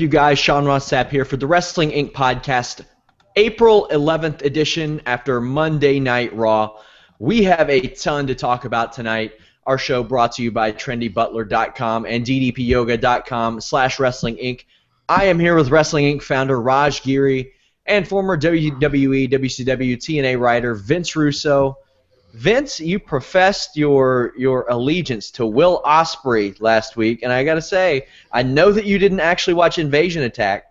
You guys, Sean Ross Sapp here for the Wrestling Inc. podcast, April 11th edition after Monday Night Raw. We have a ton to talk about tonight. Our show brought to you by TrendyButler.com and DDPYoga.com/Wrestling Inc. I am here with Wrestling Inc. founder Raj Giri and former WWE, WCW, TNA writer Vince Russo. Vince, you professed your allegiance to Will Ospreay last week, and I got to say, I know that you didn't actually watch Invasion Attack.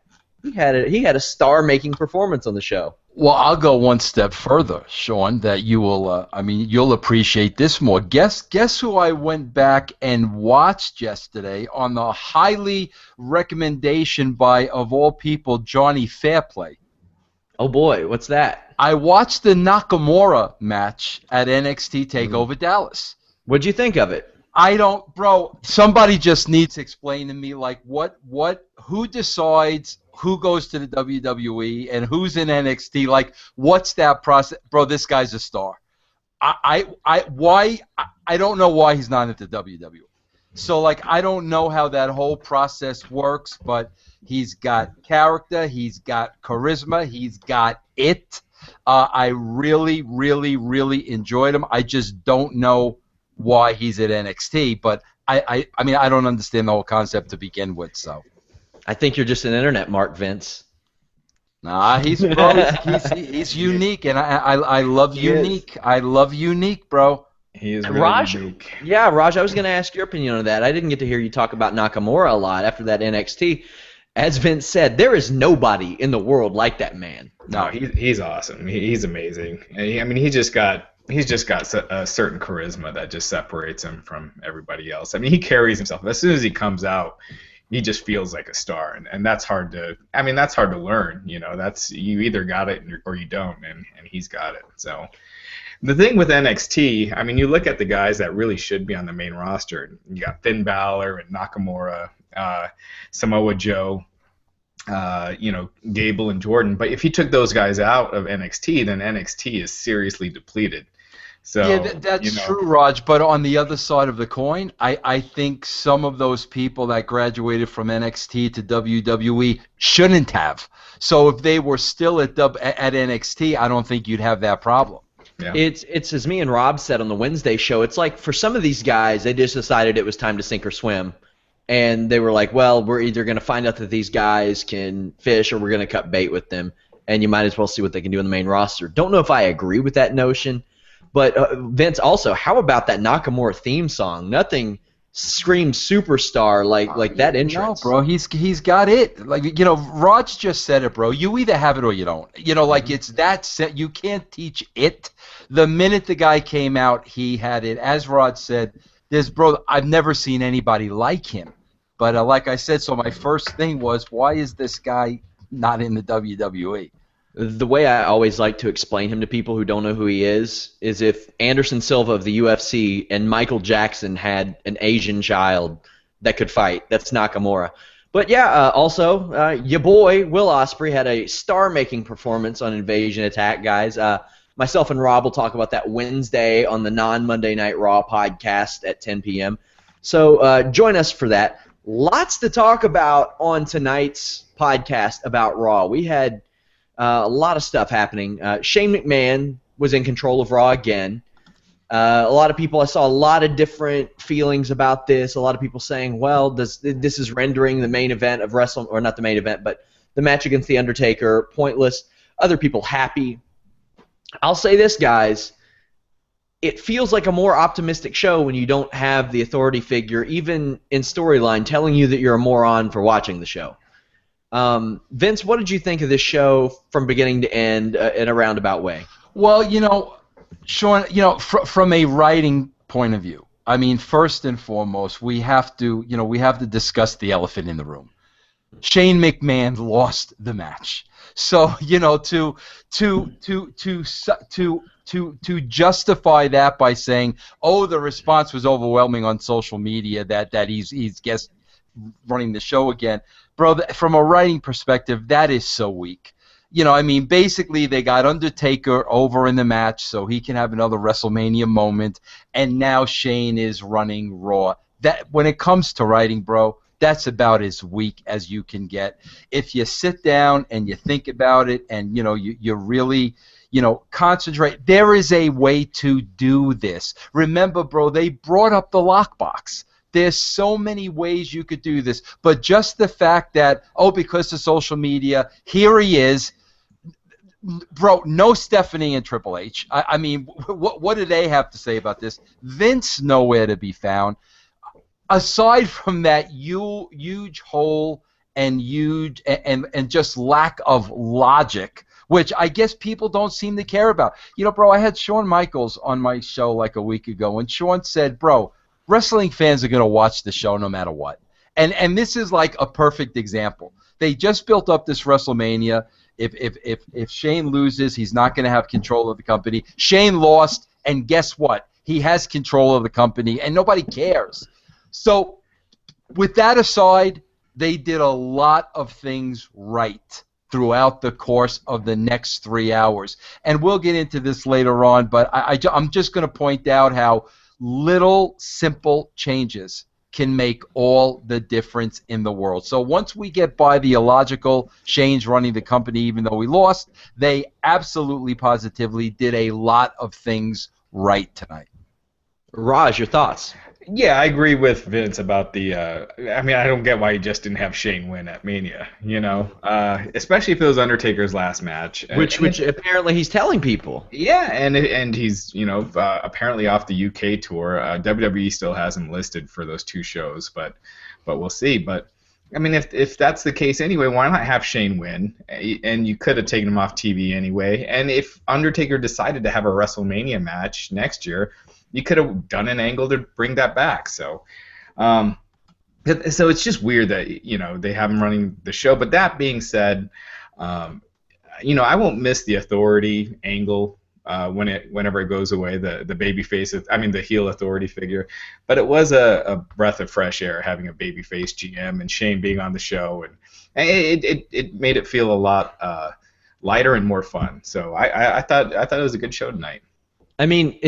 He had a star-making performance on the show. Well, I'll go one step further, Sean, that you will, you'll appreciate this more. Guess who I went back and watched yesterday on the highly recommendation by, of all people, Johnny Fairplay. Oh boy, what's that? I watched the Nakamura match at NXT TakeOver Dallas. What'd you think of it? Somebody just needs to explain to me, like, who decides who goes to the WWE and who's in NXT? Like, what's that process? Bro, this guy's a star. I don't know why he's not at the WWE. So, like, I don't know how that whole process works, but he's got character, he's got charisma, he's got it. I really, really, really enjoyed him. I just don't know why he's at NXT, but I don't understand the whole concept to begin with. So, I think you're just an internet mark, Vince. Nah, he's unique, and I love unique. I love unique, bro. He is really Raj, unique. Yeah, Raj, I was going to ask your opinion on that. I didn't get to hear you talk about Nakamura a lot after that NXT. As Vince said, there is nobody in the world like that man. No, he's awesome. He's amazing. He's just got a certain charisma that just separates him from everybody else. I mean, he carries himself. As soon as he comes out, he just feels like a star, and that's hard to. That's hard to learn. You know, you either got it or you don't, and he's got it. So. The thing with NXT, you look at the guys that really should be on the main roster. You got Finn Balor and Nakamura, Samoa Joe, Gable and Jordan. But if you took those guys out of NXT, then NXT is seriously depleted. So yeah, that's true, Raj. But on the other side of the coin, I think some of those people that graduated from NXT to WWE shouldn't have. So if they were still at NXT, I don't think you'd have that problem. Yeah. It's as me and Rob said on the Wednesday show, it's like for some of these guys, they just decided it was time to sink or swim. And they were like, well, we're either going to find out that these guys can fish or we're going to cut bait with them. And you might as well see what they can do on the main roster. Don't know if I agree with that notion. But, Vince, also, how about that Nakamura theme song? Nothing screams superstar like that entrance. No, bro, he's got it. Like, Raj just said it, bro. You either have it or you don't. It's that set. You can't teach it. The minute the guy came out, he had it. As Raj said, I've never seen anybody like him. But like I said, so my first thing was, why is this guy not in the WWE? The way I always like to explain him to people who don't know who he is if Anderson Silva of the UFC and Michael Jackson had an Asian child that could fight. That's Nakamura. But yeah, also, your boy Will Ospreay had a star-making performance on Invasion Attack, guys. Myself and Rob will talk about that Wednesday on the non-Monday Night Raw podcast at 10 p.m. So join us for that. Lots to talk about on tonight's podcast about Raw. We had a lot of stuff happening. Shane McMahon was in control of Raw again. A lot of people, I saw a lot of different feelings about this. A lot of people saying, well, this is rendering the main event of Wrestle, or not the main event, but the match against The Undertaker pointless. Other people happy. I'll say this, guys. It feels like a more optimistic show when you don't have the authority figure, even in storyline, telling you that you're a moron for watching the show. Vince, what did you think of this show from beginning to end in a roundabout way? Well, Sean, from a writing point of view, first and foremost, we have to discuss the elephant in the room. Shane McMahon lost the match. So, to justify that by saying, oh, the response was overwhelming on social media that he's guest running the show again. Bro, from a writing perspective, that is so weak. Basically they got Undertaker over in the match so he can have another WrestleMania moment, and now Shane is running Raw. That when it comes to writing, bro, that's about as weak as you can get. If you sit down and you think about it and, you really, concentrate, there is a way to do this. Remember, bro, they brought up the lockbox. There's so many ways you could do this. But just the fact that, because of social media, here he is. Bro, no Stephanie and Triple H. I mean, what do they have to say about this? Vince, nowhere to be found. Aside from that huge hole and huge and just lack of logic, which I guess people don't seem to care about. Bro, I had Shawn Michaels on my show like a week ago, and Shawn said, bro, wrestling fans are going to watch the show no matter what. And this is like a perfect example. They just built up this WrestleMania. If Shane loses, he's not going to have control of the company. Shane lost, and guess what? He has control of the company, and nobody cares. So with that aside, they did a lot of things right throughout the course of the next 3 hours. And we'll get into this later on, but I'm just going to point out how little simple changes can make all the difference in the world. So once we get by the illogical Shane's running the company even though we lost, they absolutely positively did a lot of things right tonight. Raj, your thoughts? Yeah, I agree with Vince about the. I mean, I don't get why he just didn't have Shane win at Mania. Especially if it was Undertaker's last match, which apparently he's telling people. Yeah, and he's apparently off the UK tour. WWE still has him listed for those 2 shows, but we'll see. But I mean, if that's the case anyway, why not have Shane win? And you could have taken him off TV anyway. And if Undertaker decided to have a WrestleMania match next year, you could have done an angle to bring that back. So it's just weird that they have him running the show. But that being said, I won't miss the authority angle whenever it goes away. The babyface, the heel authority figure. But it was a breath of fresh air having a babyface GM and Shane being on the show, and it made it feel a lot lighter and more fun. So I thought it was a good show tonight. I mean.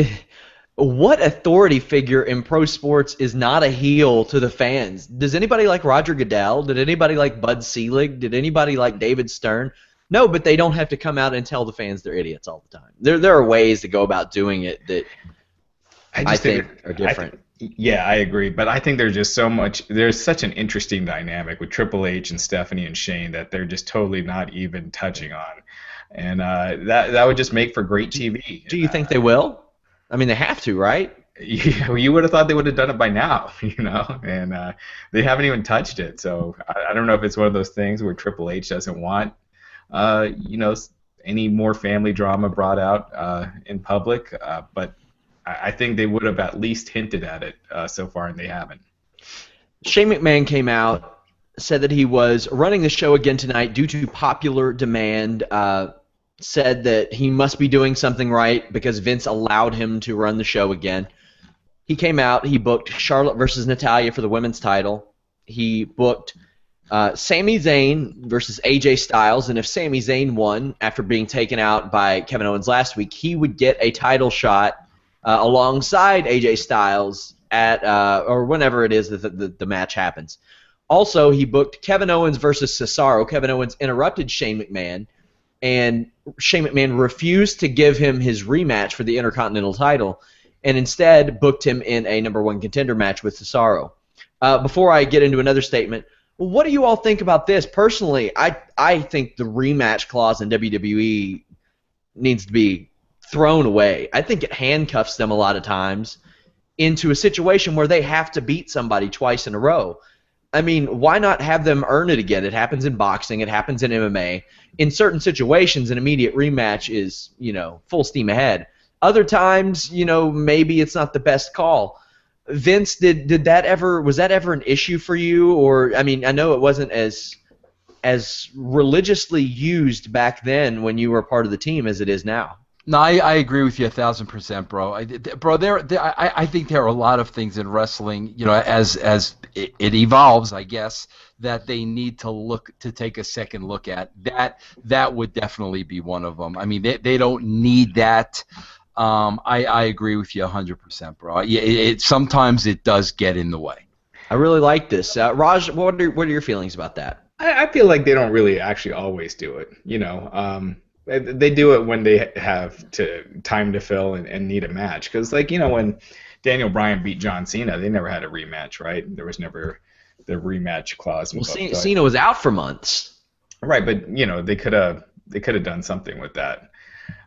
What authority figure in pro sports is not a heel to the fans? Does anybody like Roger Goodell? Did anybody like Bud Selig? Did anybody like David Stern? No, but they don't have to come out and tell the fans they're idiots all the time. There are ways to go about doing it that I think are different. Yeah, I agree, but I think there's just there's such an interesting dynamic with Triple H and Stephanie and Shane that they're just totally not even touching on. And that would just make for great TV. Do you think they will? I mean, they have to, right? You would have thought they would have done it by now, and they haven't even touched it. So I don't know if it's one of those things where Triple H doesn't want, any more family drama brought out in public. But I think they would have at least hinted at it so far, and they haven't. Shane McMahon came out, said that he was running the show again tonight due to popular demand. Said that he must be doing something right because Vince allowed him to run the show again. He came out, he booked Charlotte versus Natalya for the women's title. He booked Sami Zayn versus AJ Styles, and if Sami Zayn won after being taken out by Kevin Owens last week, he would get a title shot alongside AJ Styles at or whenever it is that the match happens. Also, he booked Kevin Owens versus Cesaro. Kevin Owens interrupted Shane McMahon, and Shane McMahon refused to give him his rematch for the Intercontinental title and instead booked him in a #1 contender match with Cesaro. Before I get into another statement, what do you all think about this? Personally, I think the rematch clause in WWE needs to be thrown away. I think it handcuffs them a lot of times into a situation where they have to beat somebody twice in a row. I mean, why not have them earn it again? It happens in boxing. It happens in MMA. In certain situations, an immediate rematch is, full steam ahead. Other times, maybe it's not the best call. Vince, was that ever an issue for you? Or, I mean, I know it wasn't as religiously used back then when you were part of the team as it is now. No, I agree with you 1,000%, bro. I think there are a lot of things in wrestling, as it evolves, I guess, that they need to take a second look at. That would definitely be one of them. I mean, they don't need that. I agree with you 100%, bro. Sometimes it does get in the way. I really like this. Raj, what are your feelings about that? I feel like they don't really actually always do it. They do it when they have time to fill and need a match. Because when Daniel Bryan beat John Cena, they never had a rematch, right? There was never the rematch clause. Well, Cena was out for months. Right, but they could have done something with that.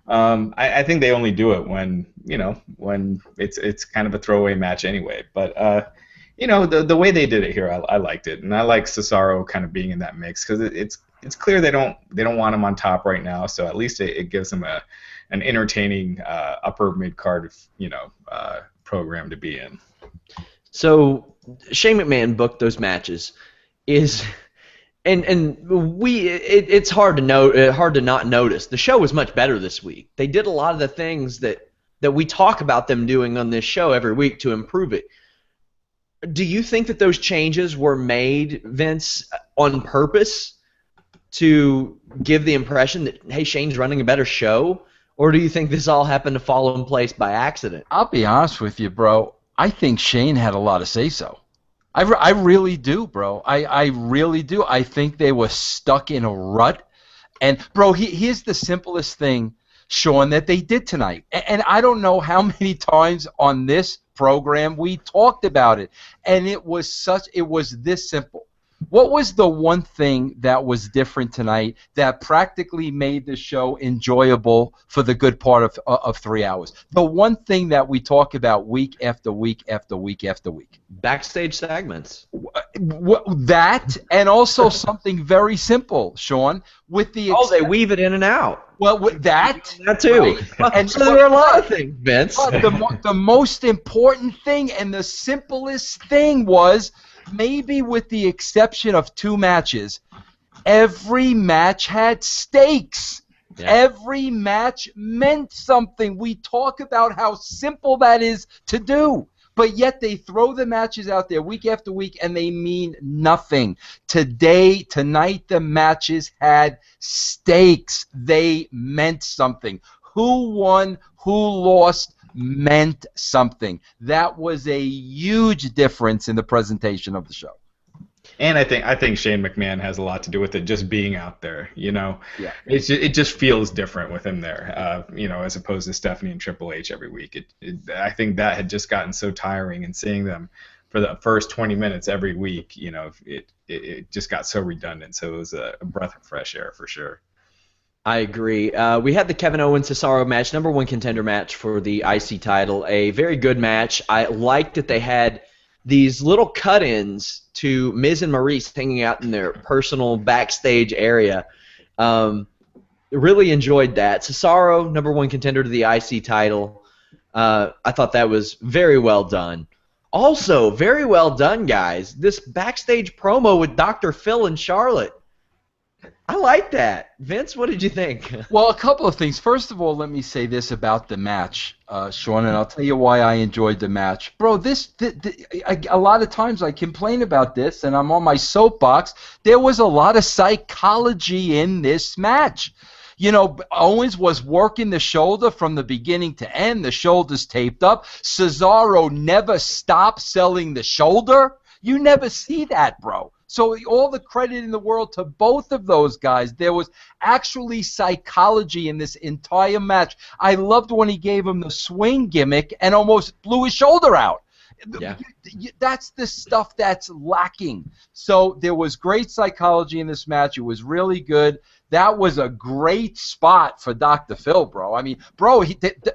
I think they only do it when it's kind of a throwaway match anyway. But the way they did it here, I liked it, and I like Cesaro kind of being in that mix because it's clear they don't want him on top right now. So at least it gives them an entertaining upper mid card program to be in. So Shane McMahon booked those matches. It's hard to not notice. The show was much better this week. They did a lot of the things that we talk about them doing on this show every week to improve it. Do you think that those changes were made, Vince, on purpose to give the impression that, hey, Shane's running a better show? Or do you think this all happened to fall in place by accident? I'll be honest with you, bro. I think Shane had a lot to say so. I really do, bro. I really do. I think they were stuck in a rut. And, bro, here's the simplest thing, Sean, that they did tonight. And I don't know how many times on this program we talked about it. And it was this simple. What was the one thing that was different tonight that practically made the show enjoyable for the good part of 3 hours? The one thing that we talk about week after week after week after week. Backstage segments. That, and also something very simple, Sean, with the they weave it in and out. Well, with that too. Right? And so there are a lot of things, Vince. But the most important thing and the simplest thing was, maybe with the exception of 2 matches, every match had stakes. Yeah. Every match meant something. We talk about how simple that is to do. But yet they throw the matches out there week after week and they mean nothing. Tonight, the matches had stakes. They meant something. Who won, who lost, meant something. That was a huge difference in the presentation of the show. And I think Shane McMahon has a lot to do with it, just being out there. Yeah. It just feels different with him there. As opposed to Stephanie and Triple H every week. I think that had just gotten so tiring, and seeing them for the first 20 minutes every week, it just got so redundant. So it was a breath of fresh air for sure. I agree. We had the Kevin Owens-Cesaro match, number 1 contender match for the IC title. A very good match. I liked that they had these little cut-ins to Miz and Maryse hanging out in their personal backstage area. Really enjoyed that. Cesaro, number 1 contender to the IC title. I thought that was very well done. Also, very well done, guys. This backstage promo with Dr. Phil and Charlotte. I like that. Vince, what did you think? Well, a couple of things. First of all, let me say this about the match, Sean, and I'll tell you why I enjoyed the match. Bro, a lot of times I complain about this, and I'm on my soapbox. There was a lot of psychology in this match. Owens was working the shoulder from the beginning to end. The shoulder's taped up. Cesaro never stopped selling the shoulder. You never see that, bro. So all the credit in the world to both of those guys. There was actually psychology in this entire match. I loved when he gave him the swing gimmick and almost blew his shoulder out. Yeah. That's the stuff that's lacking. So there was great psychology in this match. It was really good. That was a great spot for Dr. Phil, bro. I mean, bro,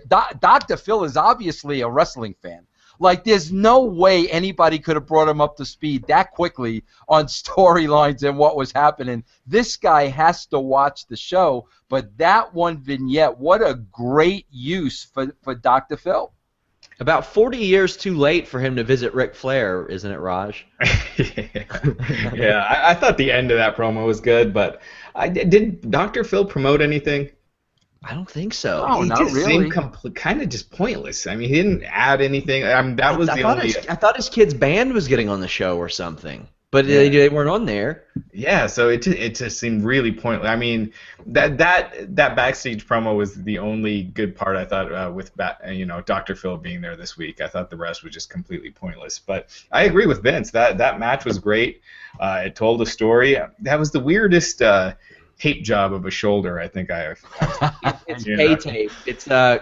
Dr. Phil is obviously a wrestling fan. Like, there's no way anybody could have brought him up to speed that quickly on storylines and what was happening. This guy has to watch the show, but that one vignette, what a great use for Dr. Phil. About 40 years too late for him to visit Ric Flair, isn't it, Raj? Yeah, I thought the end of that promo was good, but did Dr. Phil promote anything? I don't think so. No, he not just really. Seemed kind of just pointless. I mean, he didn't add anything. I mean, that was the only. I thought his kid's band was getting on the show or something. but they weren't on there. Yeah, so it just seemed really pointless. I mean, that backstage promo was the only good part I thought with Dr. Phil being there this week. I thought the rest was just completely pointless. But I agree with Vince. That match was great. It told a story. That was the weirdest tape job of a shoulder I think I've It's K-tape. It's I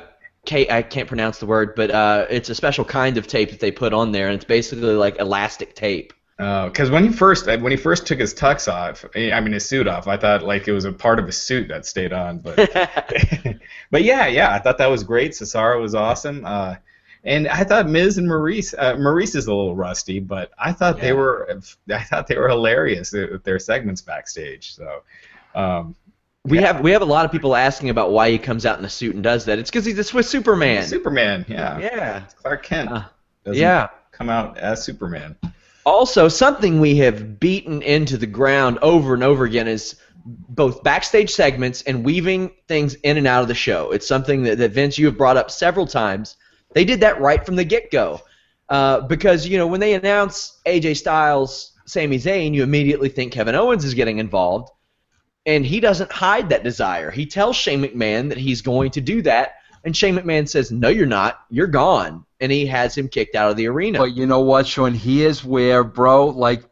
can't pronounce the word, but it's a special kind of tape that they put on there, and it's basically like elastic tape. Because when he first took his tux off, his suit off, I thought like it was a part of his suit that stayed on. But but yeah, I thought that was great. Cesaro was awesome. And I thought Miz and Maryse is a little rusty, but I thought they were hilarious with their segments backstage. So. We have a lot of people asking about why he comes out in a suit and does that. It's because he's a Swiss Superman. Superman, yeah. Yeah. Clark Kent doesn't come out as Superman. Also, something we have beaten into the ground over and over again is both backstage segments and weaving things in and out of the show. It's something that Vince, you have brought up several times. They did that right from the get-go. Because, when they announce AJ Styles, Sami Zayn, you immediately think Kevin Owens is getting involved. And he doesn't hide that desire. He tells Shane McMahon that he's going to do that, and Shane McMahon says, "No, you're not. You're gone." And he has him kicked out of the arena. But you know what, Sean? Here's where, bro, like,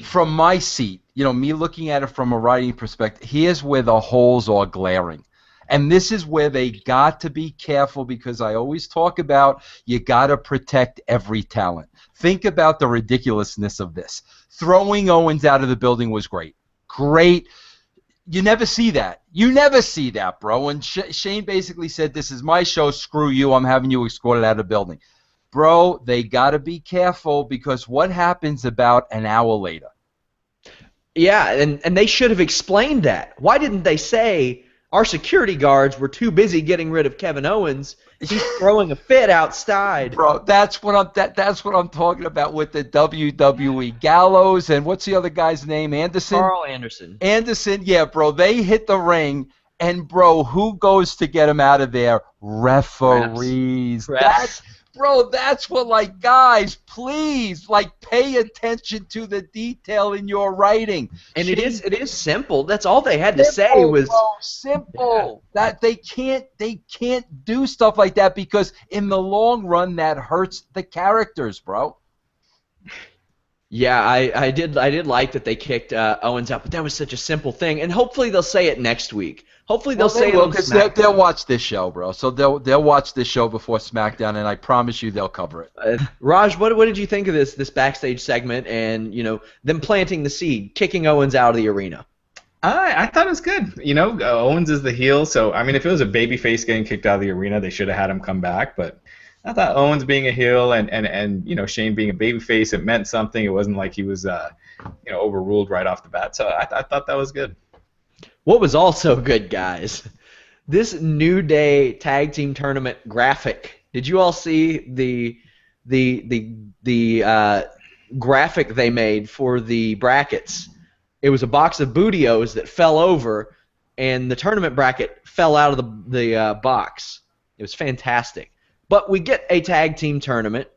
from my seat, me looking at it from a writing perspective, here's where the holes are glaring. And this is where they got to be careful, because I always talk about you got to protect every talent. Think about the ridiculousness of this. Throwing Owens out of the building was great. Great. You never see that. You never see that, bro. And Shane basically said, "This is my show. Screw you. I'm having you escorted out of the building." Bro, they got to be careful, because what happens about an hour later? Yeah, and they should have explained that. Why didn't they say, our security guards were too busy getting rid of Kevin Owens? He's throwing a fit outside. Bro, that's what I'm talking about with the WWE. Gallows and what's the other guy's name? Anderson? Carl Anderson. Anderson, yeah, bro. They hit the ring, and bro, who goes to get him out of there? Referees. Refs. That's what, like, guys, please, like, pay attention to the detail in your writing. And it is simple. That's all they had to say was simple. Yeah. That they can't do stuff like that, because in the long run that hurts the characters, bro. Yeah, I did like that they kicked Owens out, but that was such a simple thing. And hopefully they'll say it next week. Hopefully they'll say it on SmackDown. They'll watch this show, bro. So they'll watch this show before SmackDown, and I promise you they'll cover it. Raj, what did you think of this backstage segment and them planting the seed, kicking Owens out of the arena? I thought it was good. Owens is the heel, so if it was a babyface getting kicked out of the arena, they should have had him come back. But I thought Owens being a heel and Shane being a babyface, it meant something. It wasn't like he was overruled right off the bat. So I thought that was good. What was also good, guys, this New Day Tag Team Tournament graphic. Did you all see the graphic they made for the brackets? It was a box of Bootios that fell over, and the tournament bracket fell out of the box. It was fantastic. But we get a tag team tournament.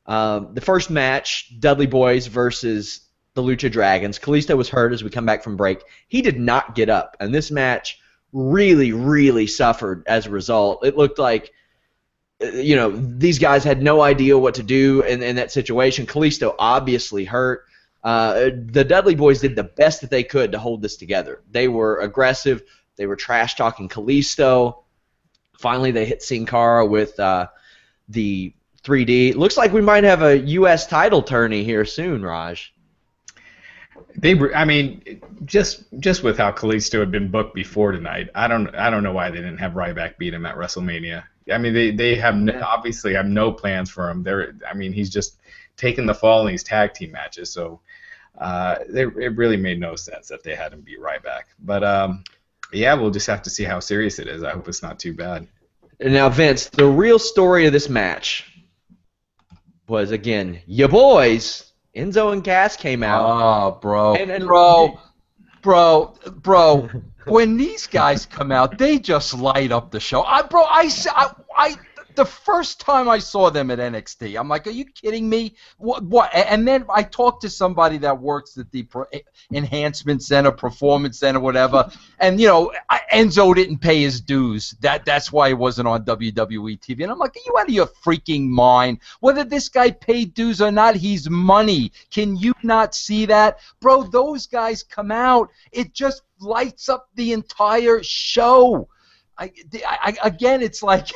The first match, Dudley Boys versus the Lucha Dragons. Kalisto was hurt as we come back from break. He did not get up, and this match really, really suffered as a result. It looked like, these guys had no idea what to do in that situation. Kalisto obviously hurt. The Dudley Boys did the best that they could to hold this together. They were aggressive. They were trash-talking Kalisto. Finally, they hit Sin Cara with the 3D. Looks like we might have a U.S. title tourney here soon, Raj. Just with how Kalisto had been booked before tonight, I don't know why they didn't have Ryback beat him at WrestleMania. They obviously have no plans for him. He's just taking the fall in these tag team matches, so it really made no sense that they had him beat Ryback. But we'll just have to see how serious it is. I hope it's not too bad. Now, Vince, the real story of this match was, again, your boys. Enzo and Cass came out. Oh, bro. Bro. When these guys come out, they just light up the show. The first time I saw them at NXT, I'm like, are you kidding me? What? And then I talked to somebody that works at the Enhancement Center, Performance Center, whatever, and, Enzo didn't pay his dues. That's why he wasn't on WWE TV. And I'm like, are you out of your freaking mind? Whether this guy paid dues or not, he's money. Can you not see that? Bro, those guys come out, it just lights up the entire show. Again, it's like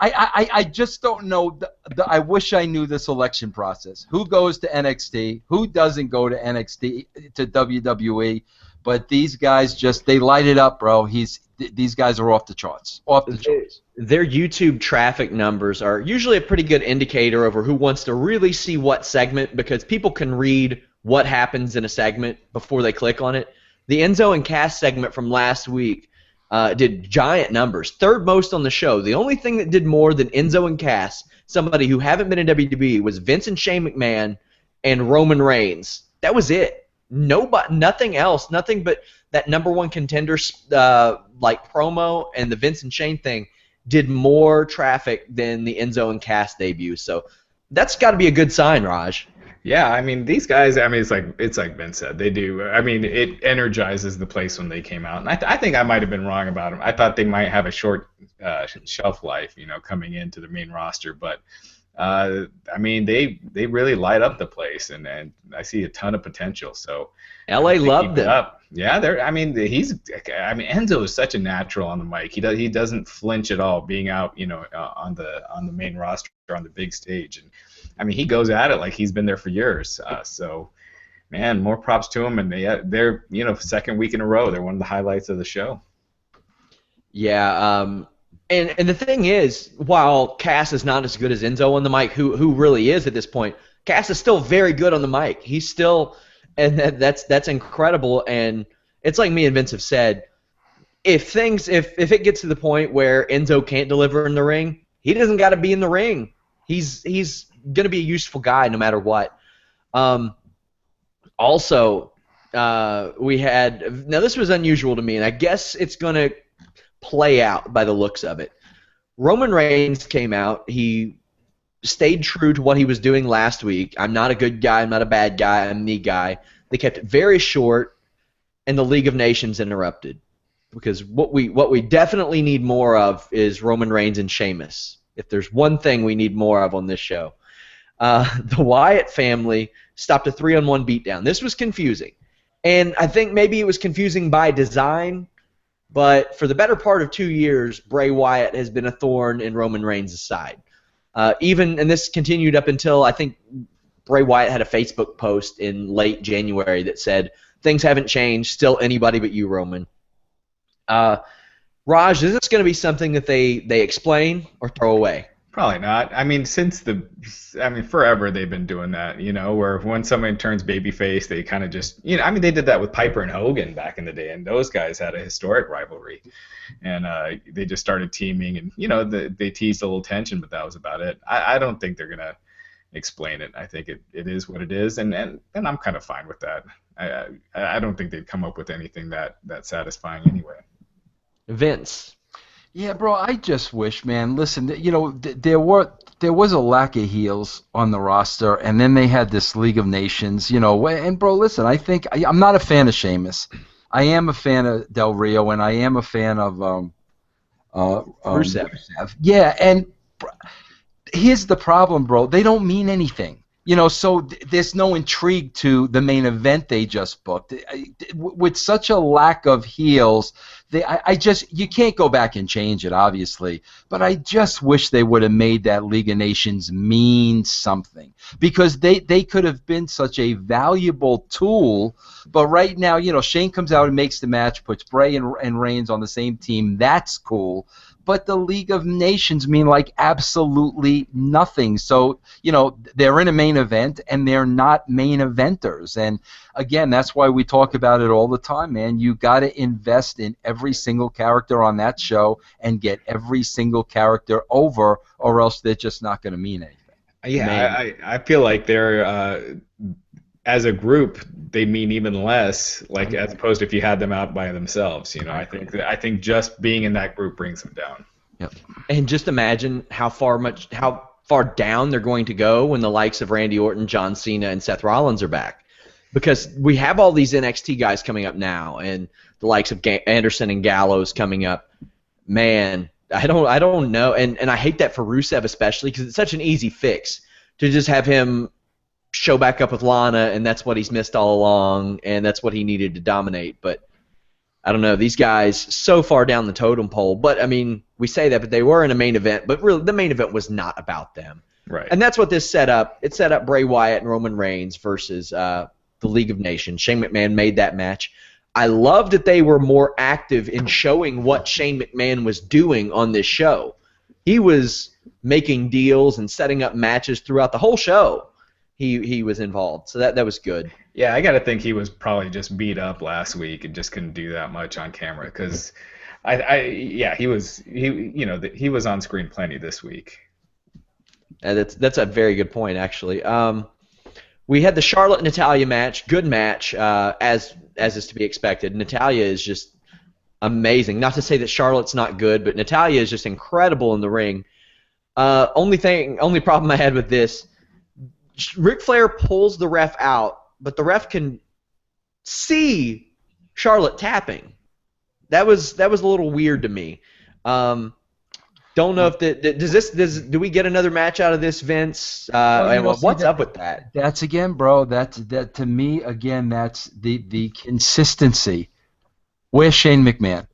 I just don't know. I wish I knew the selection process. Who goes to NXT? Who doesn't go to NXT to WWE? But these guys they light it up, bro. These guys are off the charts. Off the charts. Their YouTube traffic numbers are usually a pretty good indicator over who wants to really see what segment, because people can read what happens in a segment before they click on it. The Enzo and Cass segment from last week did giant numbers, third most on the show. The only thing that did more than Enzo and Cass, somebody who haven't been in WWE, was Vince and Shane McMahon and Roman Reigns. That was it. Nothing else. Nothing but that number one contender promo and the Vince and Shane thing did more traffic than the Enzo and Cass debut. So that's got to be a good sign, Raj. Yeah, I mean, these guys, I mean, it's like Ben said, they do. I mean, it energizes the place when they came out. And I think I might have been wrong about them. I thought they might have a short shelf life, coming into the main roster. But, I mean, they really light up the place, and I see a ton of potential. So LA loved them. Yeah, Enzo is such a natural on the mic. He doesn't flinch at all being out, on the main roster, on the big stage. And I mean, he goes at it like he's been there for years. So, man, more props to him. And they're second week in a row, they're one of the highlights of the show. Yeah. And the thing is, while Cass is not as good as Enzo on the mic, who really is at this point, Cass is still very good on the mic. He's still, and that's incredible. And it's like me and Vince have said, if it gets to the point where Enzo can't deliver in the ring, he doesn't got to be in the ring. He's going to be a useful guy no matter what. Also, we had, now this was unusual to me, and I guess it's going to play out by the looks of it. Roman Reigns came out. He stayed true to what he was doing last week. I'm not a good guy. I'm not a bad guy. I'm the guy. They kept it very short, and the League of Nations interrupted. Because what we definitely need more of is Roman Reigns and Sheamus. If there's one thing we need more of on this show. The Wyatt family stopped a 3-on-1 beatdown. This was confusing. And I think maybe it was confusing by design, but for the better part of 2 years, Bray Wyatt has been a thorn in Roman Reigns' side. And this continued up until I think Bray Wyatt had a Facebook post in late January that said, things haven't changed, still anybody but you, Roman. Raj, is this going to be something that they explain or throw away? Probably not. I mean, forever they've been doing that, where when somebody turns babyface, they kind of just, they did that with Piper and Hogan back in the day, and those guys had a historic rivalry. And they just started teaming, and, they teased a little tension, but that was about it. I don't think they're going to explain it. I think it is what it is, and I'm kind of fine with that. I don't think they'd come up with anything that satisfying anyway. Vince. Yeah, bro, I just wish, man, listen, there was a lack of heels on the roster, and then they had this League of Nations, and, bro, listen, I think, I'm not a fan of Sheamus. I am a fan of Del Rio, and I am a fan of Rusev. Yeah, and here's the problem, bro, they don't mean anything. So there's no intrigue to the main event they just booked. With such a lack of heels, you can't go back and change it, obviously. But I just wish they would have made that League of Nations mean something, because they could have been such a valuable tool. But right now, Shane comes out and makes the match, puts Bray and Reigns on the same team. That's cool. But the League of Nations mean like absolutely nothing. So, they're in a main event, and they're not main eventers. And, again, that's why we talk about it all the time, man. You got to invest in every single character on that show and get every single character over, or else they're just not going to mean anything. Yeah, I feel like they're as a group, they mean even less, like as opposed to if you had them out by themselves. I think just being in that group brings them down. Yep. And just imagine how far down they're going to go when the likes of Randy Orton, John Cena, and Seth Rollins are back. Because we have all these NXT guys coming up now, and the likes of Anderson and Gallows coming up. Man, I don't know, and I hate that for Rusev especially, because it's such an easy fix to just have him show back up with Lana, and that's what he's missed all along, and that's what he needed to dominate. But I don't know, these guys so far down the totem pole. But I mean, we say that, but they were in a main event. But really, the main event was not about them. Right. And that's what this set up. It set up Bray Wyatt and Roman Reigns versus the League of Nations. Shane McMahon made that match. I love that they were more active in showing what Shane McMahon was doing on this show. He was making deals and setting up matches throughout the whole show. He was involved, so that was good. Yeah, I gotta think he was probably just beat up last week and just couldn't do that much on camera because, he was on screen plenty this week. That's a very good point, actually. We had the Charlotte and Natalya match, good match, as is to be expected. Natalya is just amazing. Not to say that Charlotte's not good, but Natalya is just incredible in the ring. Only problem I had with this, Ric Flair pulls the ref out, but the ref can see Charlotte tapping. That was a little weird to me. Don't know if do we get another match out of this, Vince? What's up with that? That's again, bro. That to me again. That's the consistency. Where's Shane McMahon?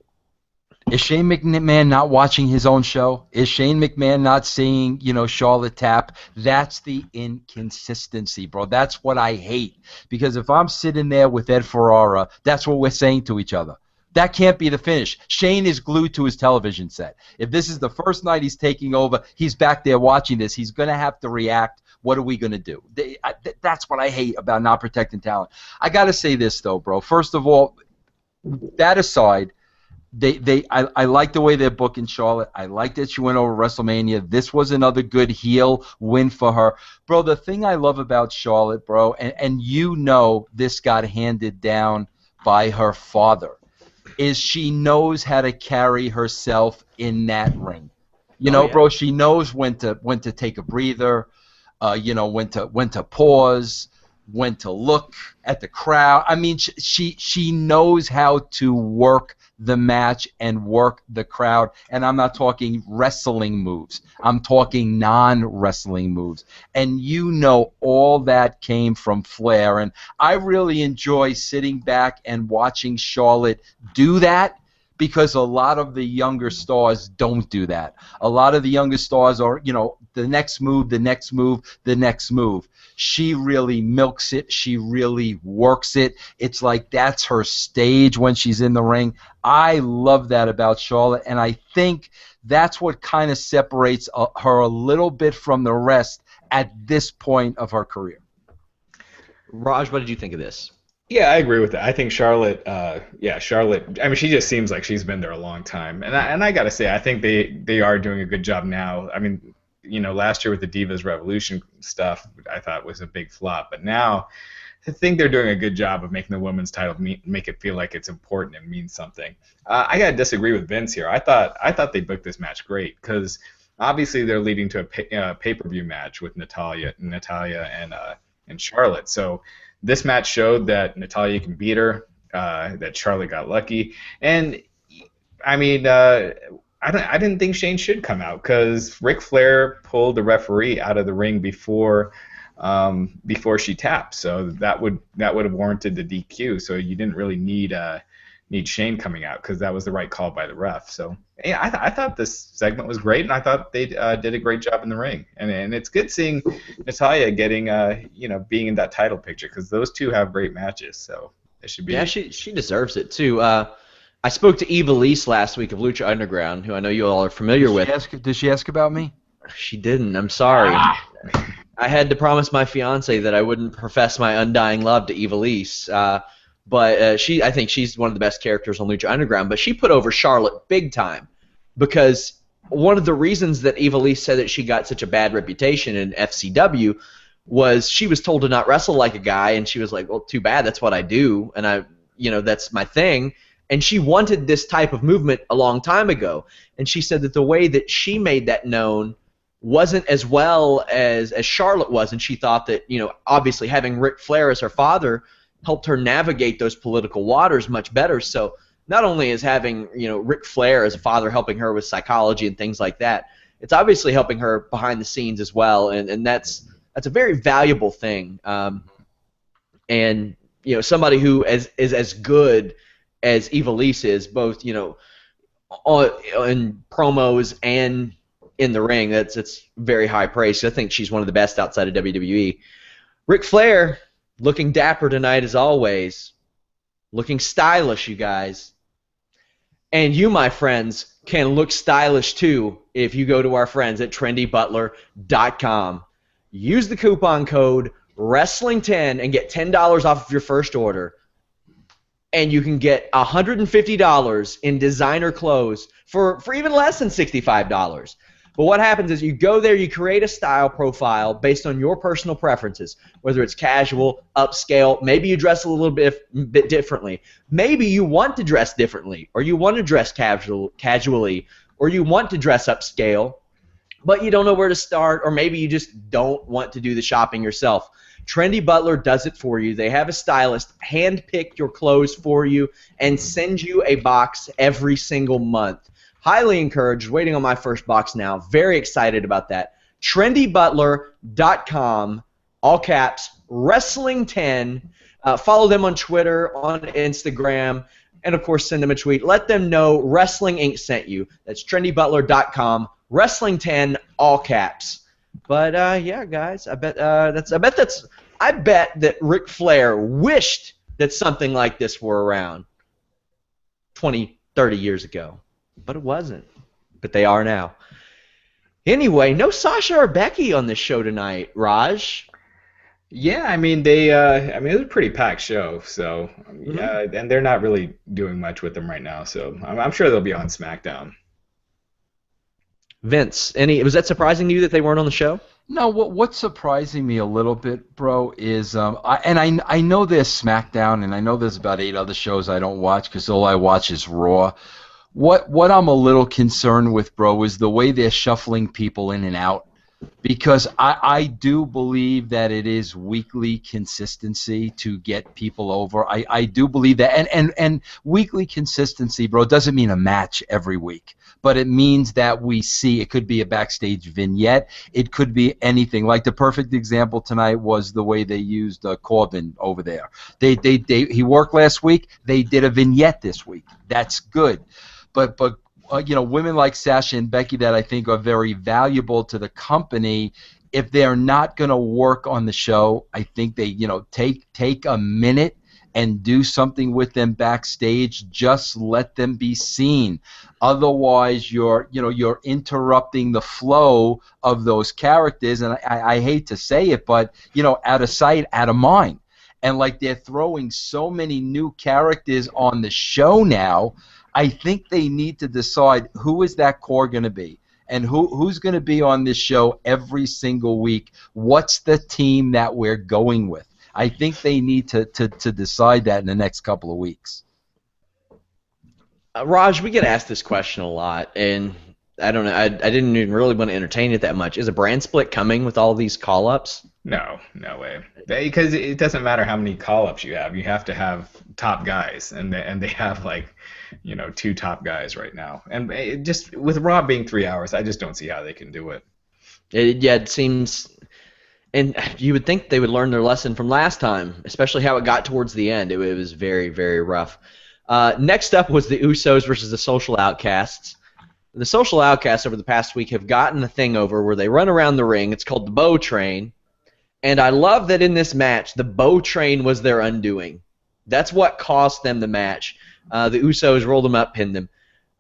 Is Shane McMahon not watching his own show? Is Shane McMahon not seeing, Charlotte tap? That's the inconsistency, bro. That's what I hate. Because if I'm sitting there with Ed Ferrara, that's what we're saying to each other. That can't be the finish. Shane is glued to his television set. If this is the first night he's taking over, he's back there watching this. He's going to have to react. What are we going to do? That's what I hate about not protecting talent. I got to say this, though, bro. First of all, that aside, I like the way they're booking Charlotte. I like that she went over WrestleMania. This was another good heel win for her. Bro, the thing I love about Charlotte, bro, and this got handed down by her father, is she knows how to carry herself in that ring. Bro, she knows when to take a breather, when to pause, when to look at the crowd. I mean, she knows how to work the match and work the crowd. And I'm not talking wrestling moves. I'm talking non-wrestling moves. And all that came from Flair. And I really enjoy sitting back and watching Charlotte do that, because a lot of the younger stars don't do that. A lot of the younger stars are, the next move, the next move, the next move. She really milks it. She really works it. It's like that's her stage when she's in the ring. I love that about Charlotte, and I think that's what kind of separates her a little bit from the rest at this point of her career. Raj, what did you think of this? Yeah, I agree with that. I think Charlotte, Charlotte, I mean, she just seems like she's been there a long time. And I got to say, I think they are doing a good job now. I mean, last year with the Divas Revolution stuff, I thought was a big flop. But now I think they're doing a good job of making the women's title make it feel like it's important and means something. I got to disagree with Vince here. I thought they booked this match great, because obviously they're leading to a pay-per-view match with Natalya and Charlotte. So this match showed that Natalya can beat her, that Charlotte got lucky, and I mean, I didn't think Shane should come out, because Ric Flair pulled the referee out of the ring before she tapped, so that would have warranted the DQ. So you didn't really need Shane coming out, because that was the right call by the ref. So yeah, I thought this segment was great, and I thought they did a great job in the ring. And it's good seeing Natalya getting being in that title picture, because those two have great matches. So it should be. Yeah, she deserves it too. I spoke to Eva Lise last week of Lucha Underground, who I know you all are familiar with. Did she ask about me? She didn't. I'm sorry. I had to promise my fiance that I wouldn't profess my undying love to Eva Lise. But I think she's one of the best characters on Lucha Underground. But she put over Charlotte big time, because one of the reasons that Eva Lise said that she got such a bad reputation in FCW was she was told to not wrestle like a guy, and she was like, well, too bad, that's what I do, and that's my thing. And she wanted this type of movement a long time ago. And she said that the way that she made that known wasn't as well as Charlotte was, and she thought that, obviously having Ric Flair as her father helped her navigate those political waters much better. So not only is having, Ric Flair as a father helping her with psychology and things like that, it's obviously helping her behind the scenes as well, and that's a very valuable thing. And somebody who is as good as Ivelisse is, both in promos and in the ring, it's very high praise. I think she's one of the best outside of WWE. Ric Flair looking dapper tonight as always, looking stylish, you guys. And you, my friends, can look stylish too if you go to our friends at trendybutler.com. Use the coupon code Wrestling10 and get $10 off of your first order. And you can get $150 in designer clothes for even less than $65. But what happens is you go there, you create a style profile based on your personal preferences, whether it's casual, upscale, maybe you dress a little bit differently. Maybe you want to dress differently, or you want to dress casually, or you want to dress upscale, but you don't know where to start, or maybe you just don't want to do the shopping yourself. Trendy Butler does it for you. They have a stylist handpick your clothes for you and send you a box every single month. Highly encouraged. Waiting on my first box now. Very excited about that. TrendyButler.com, all caps, Wrestling10. Follow them on Twitter, on Instagram, and, of course, send them a tweet. Let them know Wrestling Inc. sent you. That's TrendyButler.com, Wrestling10, all caps. But, yeah, guys, I bet that Ric Flair wished that something like this were around 20, 30 years ago. But it wasn't. But they are now. Anyway, no Sasha or Becky on this show tonight, Raj. Yeah, I mean it was a pretty packed show, so yeah, and they're not really doing much with them right now, so I'm sure they'll be on SmackDown. Vince, was that surprising to you that they weren't on the show? No, what's surprising me a little bit, bro, is I know there's SmackDown, and I know there's about 8 other shows I don't watch because all I watch is Raw. What I'm a little concerned with, bro, is the way they're shuffling people in and out, because I do believe that it is weekly consistency to get people over. I do believe that, and weekly consistency, bro, doesn't mean a match every week, but it means that we see, it could be a backstage vignette, it could be anything. Like the perfect example tonight was the way they used Corbin over there. He worked last week, they did a vignette this week. That's good. But women like Sasha and Becky that I think are very valuable to the company, if they're not going to work on the show, I think they, take a minute and do something with them backstage. Just let them be seen. Otherwise, you're interrupting the flow of those characters. And I hate to say it, but, out of sight, out of mind. And like they're throwing so many new characters on the show now, I think they need to decide who is that core going to be and who's going to be on this show every single week. What's the team that we're going with? I think they need to decide that in the next couple of weeks. Raj, we get asked this question a lot, and I don't know. I didn't even really want to entertain it that much. Is a brand split coming with all these call-ups? No way. Because it doesn't matter how many call-ups you have. You have to have top guys, and they have 2 top guys right now. And just with Raw being 3 hours, I just don't see how they can do it. It seems, and you would think they would learn their lesson from last time, especially how it got towards the end. It was very, very rough. Next up was the Usos versus the Social Outcasts. The Social Outcasts over the past week have gotten a thing over where they run around the ring. It's called the Bow Train. And I love that in this match, the Bow Train was their undoing. That's what cost them the match. The Usos rolled them up, pinned them.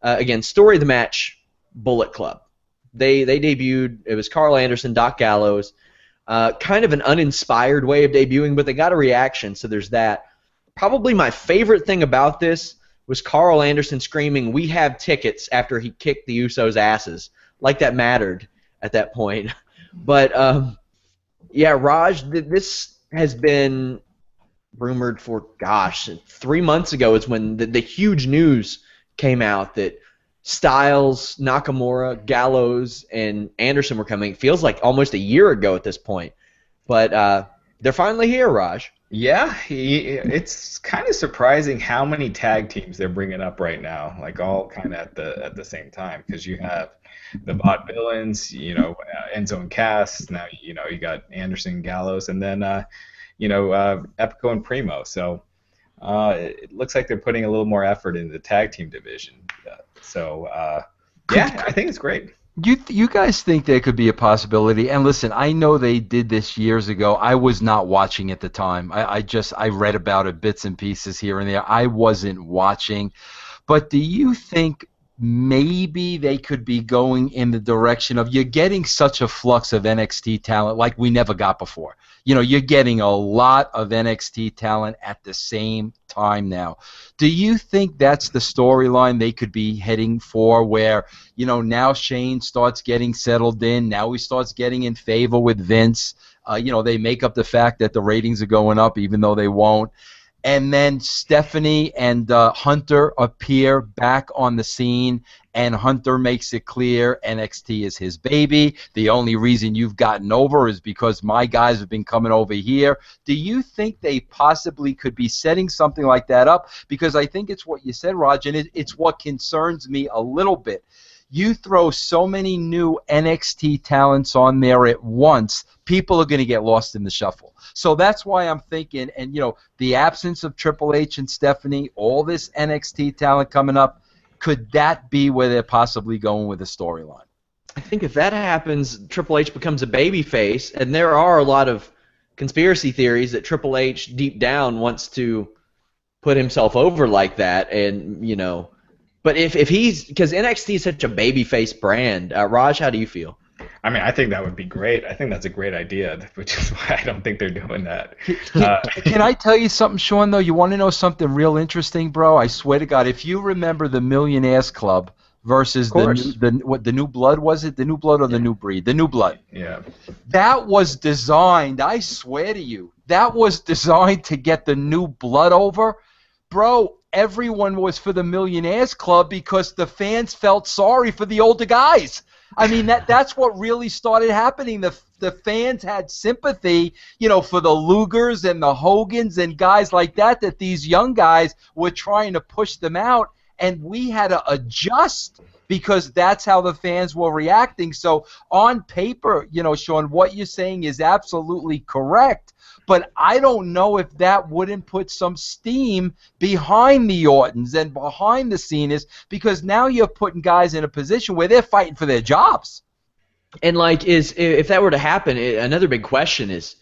Again, story of the match, Bullet Club. They debuted. It was Carl Anderson, Doc Gallows. Kind of an uninspired way of debuting, but they got a reaction, so there's that. Probably my favorite thing about this was Carl Anderson screaming, "We have tickets," after he kicked the Usos' asses. Like that mattered at that point. But, yeah, Raj, this has been rumored for, gosh, 3 months ago is when the huge news came out that Styles, Nakamura, Gallows, and Anderson were coming. It feels like almost a year ago at this point. But they're finally here, Raj. Yeah, it's kind of surprising how many tag teams they're bringing up right now, like all kind of at the same time, because you have the Vaudevillains, Enzo and Cass. Now you got Anderson, Gallows, and then Epico and Primo. So it looks like they're putting a little more effort into the tag team division. I think it's great. You guys think there could be a possibility? And listen, I know they did this years ago. I was not watching at the time. I read about it, bits and pieces here and there. I wasn't watching. But do you think maybe they could be going in the direction of, you're getting such a flux of NXT talent like we never got before. You're getting a lot of NXT talent at the same time now. Do you think that's the storyline they could be heading for, where, now Shane starts getting settled in, now he starts getting in favor with Vince, they make up the fact that the ratings are going up even though they won't, and then Stephanie and Hunter appear back on the scene, and Hunter makes it clear NXT is his baby. The only reason you've gotten over is because my guys have been coming over here. Do you think they possibly could be setting something like that up? Because I think it's what you said, Raj, and it's what concerns me a little bit. You throw so many new NXT talents on there at once, people are going to get lost in the shuffle. So that's why I'm thinking, and the absence of Triple H and Stephanie, all this NXT talent coming up, could that be where they're possibly going with the storyline? I think if that happens, Triple H becomes a babyface, and there are a lot of conspiracy theories that Triple H deep down wants to put himself over like that, and but if he's, because NXT is such a babyface brand, Raj, how do you feel? I mean, I think that would be great. I think that's a great idea, which is why I don't think they're doing that. Can I tell you something, Sean, though? You want to know something real interesting, bro? I swear to God, if you remember the Millionaires Club versus the New Blood, was it? The New Blood or the New Breed? The New Blood. Yeah. That was designed, I swear to you, that was designed to get the New Blood over. Bro, everyone was for the Millionaires Club because the fans felt sorry for the older guys. I mean, that's what really started happening. The fans had sympathy, for the Lugers and the Hogans and guys like that these young guys were trying to push them out, and we had to adjust because that's how the fans were reacting. So on paper, Sean, what you're saying is absolutely correct. But I don't know if that wouldn't put some steam behind the Ortons and behind the Cenas, because now you're putting guys in a position where they're fighting for their jobs. And if that were to happen, another big question is,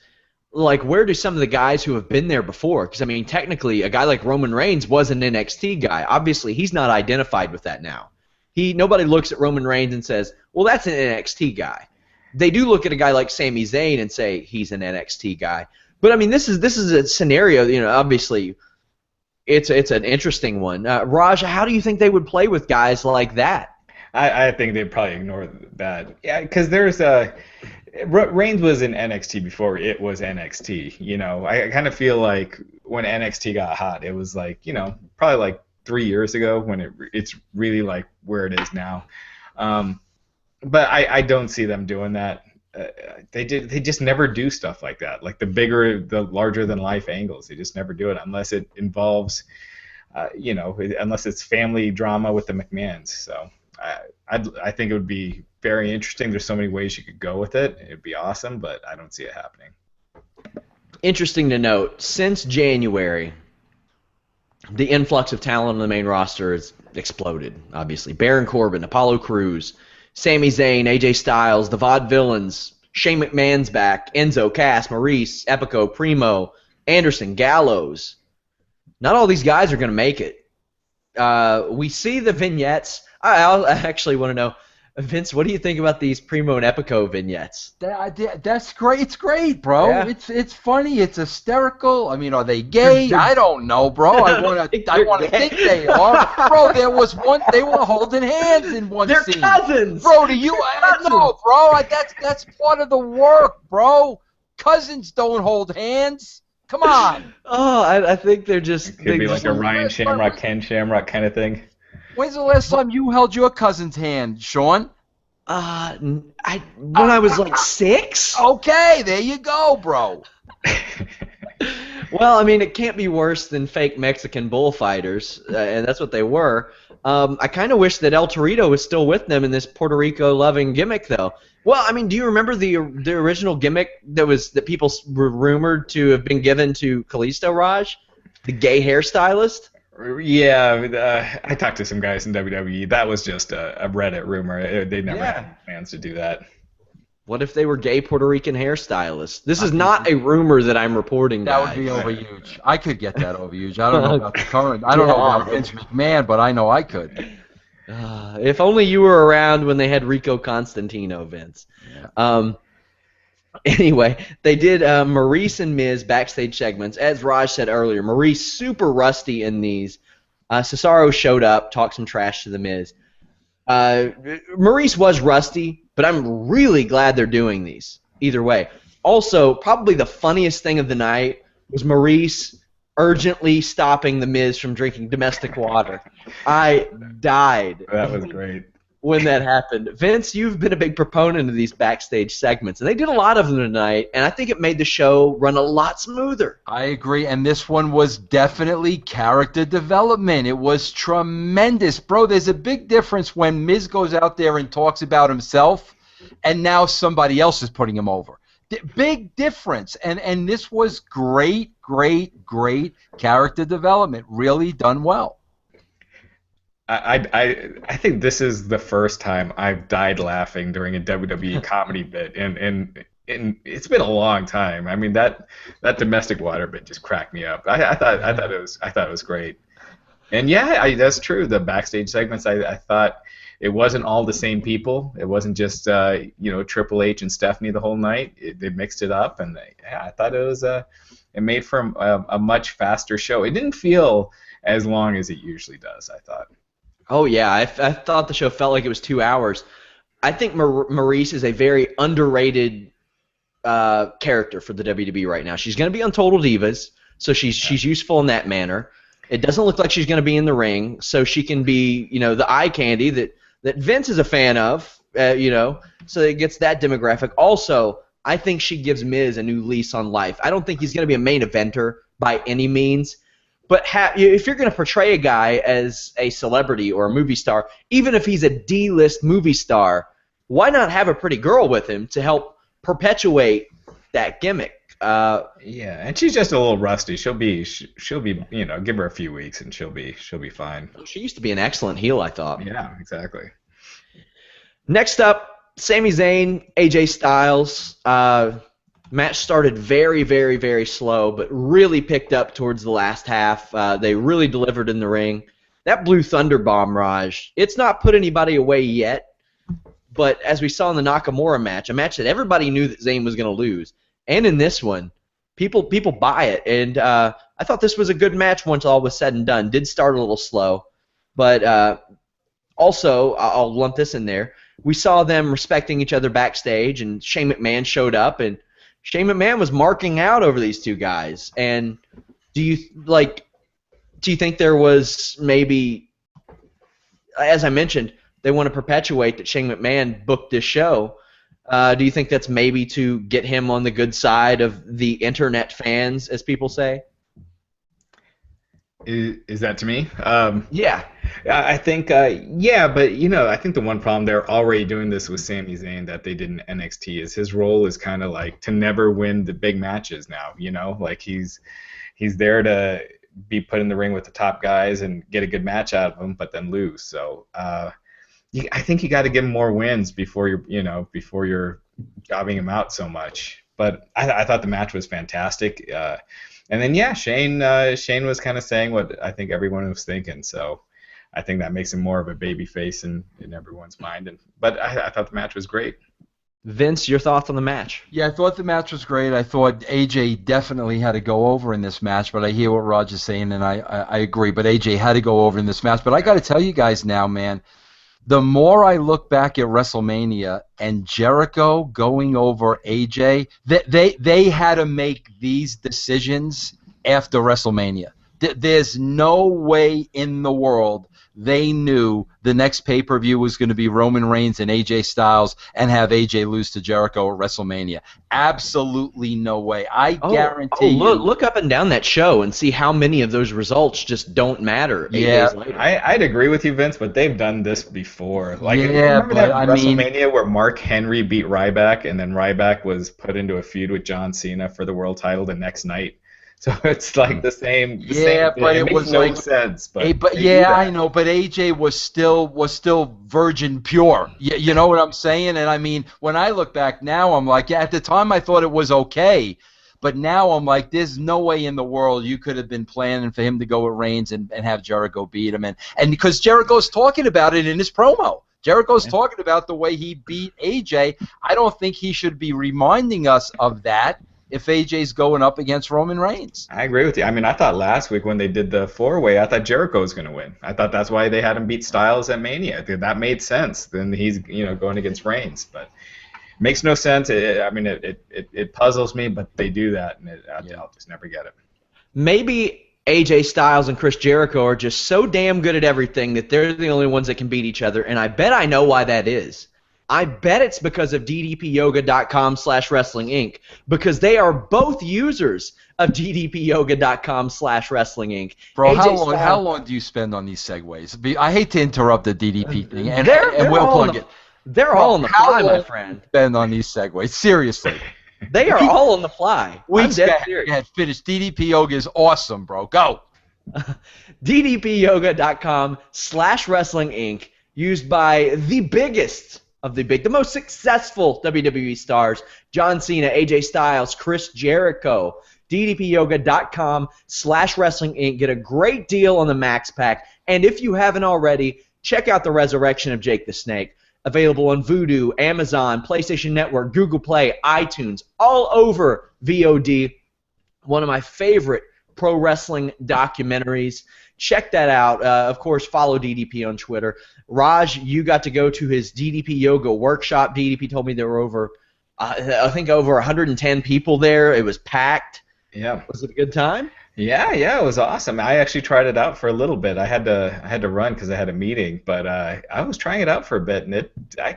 where do some of the guys who have been there before? Because I mean, technically, a guy like Roman Reigns was an NXT guy. Obviously, he's not identified with that now. Nobody looks at Roman Reigns and says, "Well, that's an NXT guy." They do look at a guy like Sami Zayn and say he's an NXT guy. But I mean, this is a scenario. Obviously, it's an interesting one. Raj, how do you think they would play with guys like that? I think they'd probably ignore that. Yeah, because there's Reigns was in NXT before it was NXT. I kind of feel like when NXT got hot, it was probably like 3 years ago when it's really like where it is now. But I don't see them doing that. They just never do stuff like that, like the larger than life angles. They just never do it unless it involves unless it's family drama with the McMahons. So I think it would be very interesting. There's so many ways you could go with it. It'd be awesome, but I don't see it happening. Interesting to note, since January, the influx of talent on the main roster has exploded, obviously. Baron Corbin, Apollo Crews, Sami Zayn, AJ Styles, the Vaudevillains, Shane McMahon's back, Enzo, Cass, Maryse, Epico, Primo, Anderson, Gallows. Not all these guys are going to make it. We see the vignettes. I actually want to know, Vince, what do you think about these Primo and Epico vignettes? That's great. It's great, bro. Yeah. It's funny. It's hysterical. I mean, are they gay? I don't know, bro. I want to think they are. Bro, there was one. They were holding hands in one They're scene. cousins. Bro, do you? No, bro. That's part of the work, bro. Cousins don't hold hands. Come on. Oh, I think they're just. It could be like a Ryan When's Shamrock, Ken Shamrock kind of thing. the last time you held your cousin's hand, Sean? When I was like 6. Okay, there you go, bro. Well, I mean, it can't be worse than fake Mexican bullfighters, and that's what they were. I kind of wish that El Torito was still with them in this Puerto Rico-loving gimmick, though. Well, I mean, do you remember the original gimmick that people were rumored to have been given to Kalisto, Raj, the gay hairstylist? Yeah, I talked to some guys in WWE. That was just a Reddit rumor. They never had plans to do that. What if they were gay Puerto Rican hairstylists? This is not a rumor that I'm reporting, That guys. would be over huge. I could get that over huge. I don't know about the current. I don't know about Vince McMahon, but I know I could. If only you were around when they had Rico Constantino, Vince. Yeah. Anyway, they did Maryse and Miz backstage segments. As Raj said earlier, Maryse super rusty in these. Cesaro showed up, talked some trash to the Miz. Maryse was rusty, but I'm really glad they're doing these. Either way. Also, probably the funniest thing of the night was Maryse urgently stopping the Miz from drinking domestic water. I died. That was great. When that happened. Vince, you've been a big proponent of these backstage segments, and they did a lot of them tonight, and I think it made the show run a lot smoother. I agree, and this one was definitely character development. It was tremendous. Bro, there's a big difference when Miz goes out there and talks about himself, and now somebody else is putting him over. Big difference, and this was great character development. Really done well. I think this is the first time I've died laughing during a WWE comedy bit, and it's been a long time. I mean that domestic water bit just cracked me up. I thought it was great, and yeah, that's true. The backstage segments, I thought it wasn't all the same people. It wasn't just Triple H and Stephanie the whole night. They mixed it up, and I thought it made for a much faster show. It didn't feel as long as it usually does, I thought. Oh, yeah. I thought the show felt like it was 2 hours. I think Maryse is a very underrated character for the WWE right now. She's going to be on Total Divas, so she's useful in that manner. It doesn't look like she's going to be in the ring, so she can be, the eye candy that Vince is a fan of, so it gets that demographic. Also, I think she gives Miz a new lease on life. I don't think he's going to be a main eventer by any means. But if you're going to portray a guy as a celebrity or a movie star, even if he's a D-list movie star, why not have a pretty girl with him to help perpetuate that gimmick? Yeah, and she's just a little rusty. She'll be, give her a few weeks and she'll be fine. She used to be an excellent heel, I thought. Yeah, exactly. Next up, Sami Zayn, AJ Styles. Match started very, very, very slow, but really picked up towards the last half. They really delivered in the ring. That Blue Thunder Bomb, Raj, it's not put anybody away yet, but as we saw in the Nakamura match, a match that everybody knew that Zayn was going to lose, and in this one, people buy it. And I thought this was a good match once all was said and done. Did start a little slow, but also, I'll lump this in there, we saw them respecting each other backstage, and Shane McMahon showed up, and Shane McMahon was marking out over these two guys. And do you think there was maybe, as I mentioned, they want to perpetuate that Shane McMahon booked this show. Do you think that's maybe to get him on the good side of the internet fans, as people say? Is that to me? Yeah. I think, but I think the one problem they're already doing this with Sami Zayn that they did in NXT is his role is kind of like to never win the big matches now. Like he's there to be put in the ring with the top guys and get a good match out of them, but then lose. So I think you got to give him more wins before you're jobbing him out so much. But I thought the match was fantastic. And then Shane was kind of saying what I think everyone was thinking. So I think that makes him more of a baby face in everyone's mind. But I thought the match was great. Vince, your thoughts on the match? Yeah, I thought the match was great. I thought AJ definitely had to go over in this match, but I hear what Raj is saying, and I agree. But AJ had to go over in this match. But I got to tell you guys now, man, The more I look back at WrestleMania and Jericho going over AJ, they had to make these decisions after WrestleMania. There's no way in the world they knew the next pay-per-view was going to be Roman Reigns and AJ Styles and have AJ lose to Jericho at WrestleMania. Absolutely no way. I guarantee you. Look up and down that show and see how many of those results just don't matter 8 days later. I'd agree with you, Vince, but they've done this before. Like, yeah, remember that WrestleMania where Mark Henry beat Ryback, and then Ryback was put into a feud with John Cena for the world title the next night? So it's like the same. But it makes no sense. But I know. But AJ was still virgin pure. You know what I'm saying? And I mean, when I look back now, I'm like, yeah. At the time, I thought it was okay, but now I'm like, there's no way in the world you could have been planning for him to go with Reigns and have Jericho beat him, and because Jericho's talking about it in his promo. Jericho's talking about the way he beat AJ. I don't think he should be reminding us of that if AJ's going up against Roman Reigns. I agree with you. I mean, I thought last week when they did the four-way, I thought Jericho was going to win. I thought that's why they had him beat Styles at Mania. That made sense. Then he's going against Reigns, but it makes no sense. It puzzles me, but they do that, and I'll just never get it. Maybe AJ Styles and Chris Jericho are just so damn good at everything that they're the only ones that can beat each other, and I bet I know why that is. I bet it's because of ddpyoga.com/wrestlinginc, because they are both users of ddpyoga.com/wrestlinginc. Bro, how long do you spend on these segues? I hate to interrupt the DDP thing, and we'll plug it. They're all on the fly, my friend. Spend on these segues, seriously. They are all on the fly. I'm dead serious. Finish. DDP Yoga is awesome, bro. Go. ddpyoga.com/wrestlinginc, used by the biggest of the most successful WWE stars, John Cena, AJ Styles, Chris Jericho. ddpyoga.com/wrestlinginc. Get a great deal on the Max Pack. And if you haven't already, check out the Resurrection of Jake the Snake. Available on Vudu, Amazon, PlayStation Network, Google Play, iTunes, all over VOD. One of my favorite pro wrestling documentaries. Check that out. Of course, follow DDP on Twitter. Raj, you got to go to his DDP Yoga workshop. DDP told me there were over 110 people there. It was packed. Yeah. Was it a good time? Yeah, it was awesome. I actually tried it out for a little bit. I had to run because I had a meeting, but I was trying it out for a bit, and I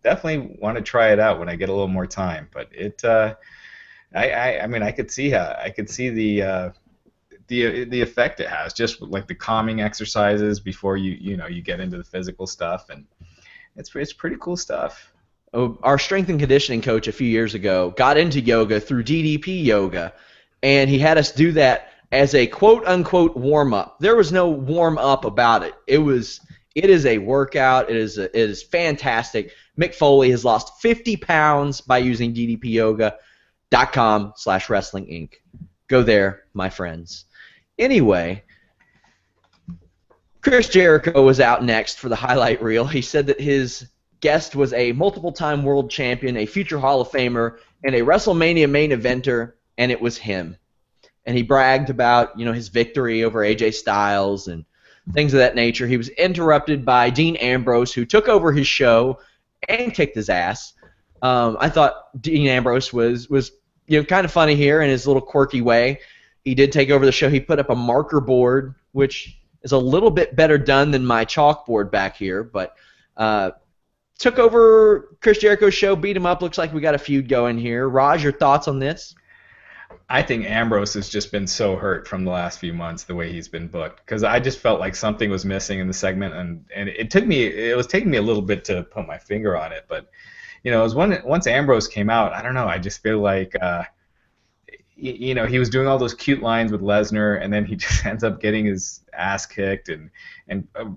definitely want to try it out when I get a little more time. But I could see the effect it has, just like the calming exercises before you get into the physical stuff, and it's pretty cool stuff. Oh, our strength and conditioning coach a few years ago got into yoga through DDP Yoga, and he had us do that as a quote-unquote warm-up. There was no warm-up about it. It is a workout. It is fantastic. Mick Foley has lost 50 pounds by using ddpyoga.com/wrestlinginc. Go there, my friends. Anyway, Chris Jericho was out next for the highlight reel. He said that his guest was a multiple-time world champion, a future Hall of Famer, and a WrestleMania main eventer, and it was him. And he bragged about, his victory over AJ Styles and things of that nature. He was interrupted by Dean Ambrose, who took over his show and kicked his ass. I thought Dean Ambrose was kind of funny here in his little quirky way. He did take over the show. He put up a marker board, which is a little bit better done than my chalkboard back here, but took over Chris Jericho's show, beat him up. Looks like we got a feud going here. Raj, your thoughts on this? I think Ambrose has just been so hurt from the last few months, the way he's been booked, because I just felt like something was missing in the segment, and it was taking me a little bit to put my finger on it, but it was once Ambrose came out, I don't know, I just feel like he was doing all those cute lines with Lesnar, and then he just ends up getting his ass kicked and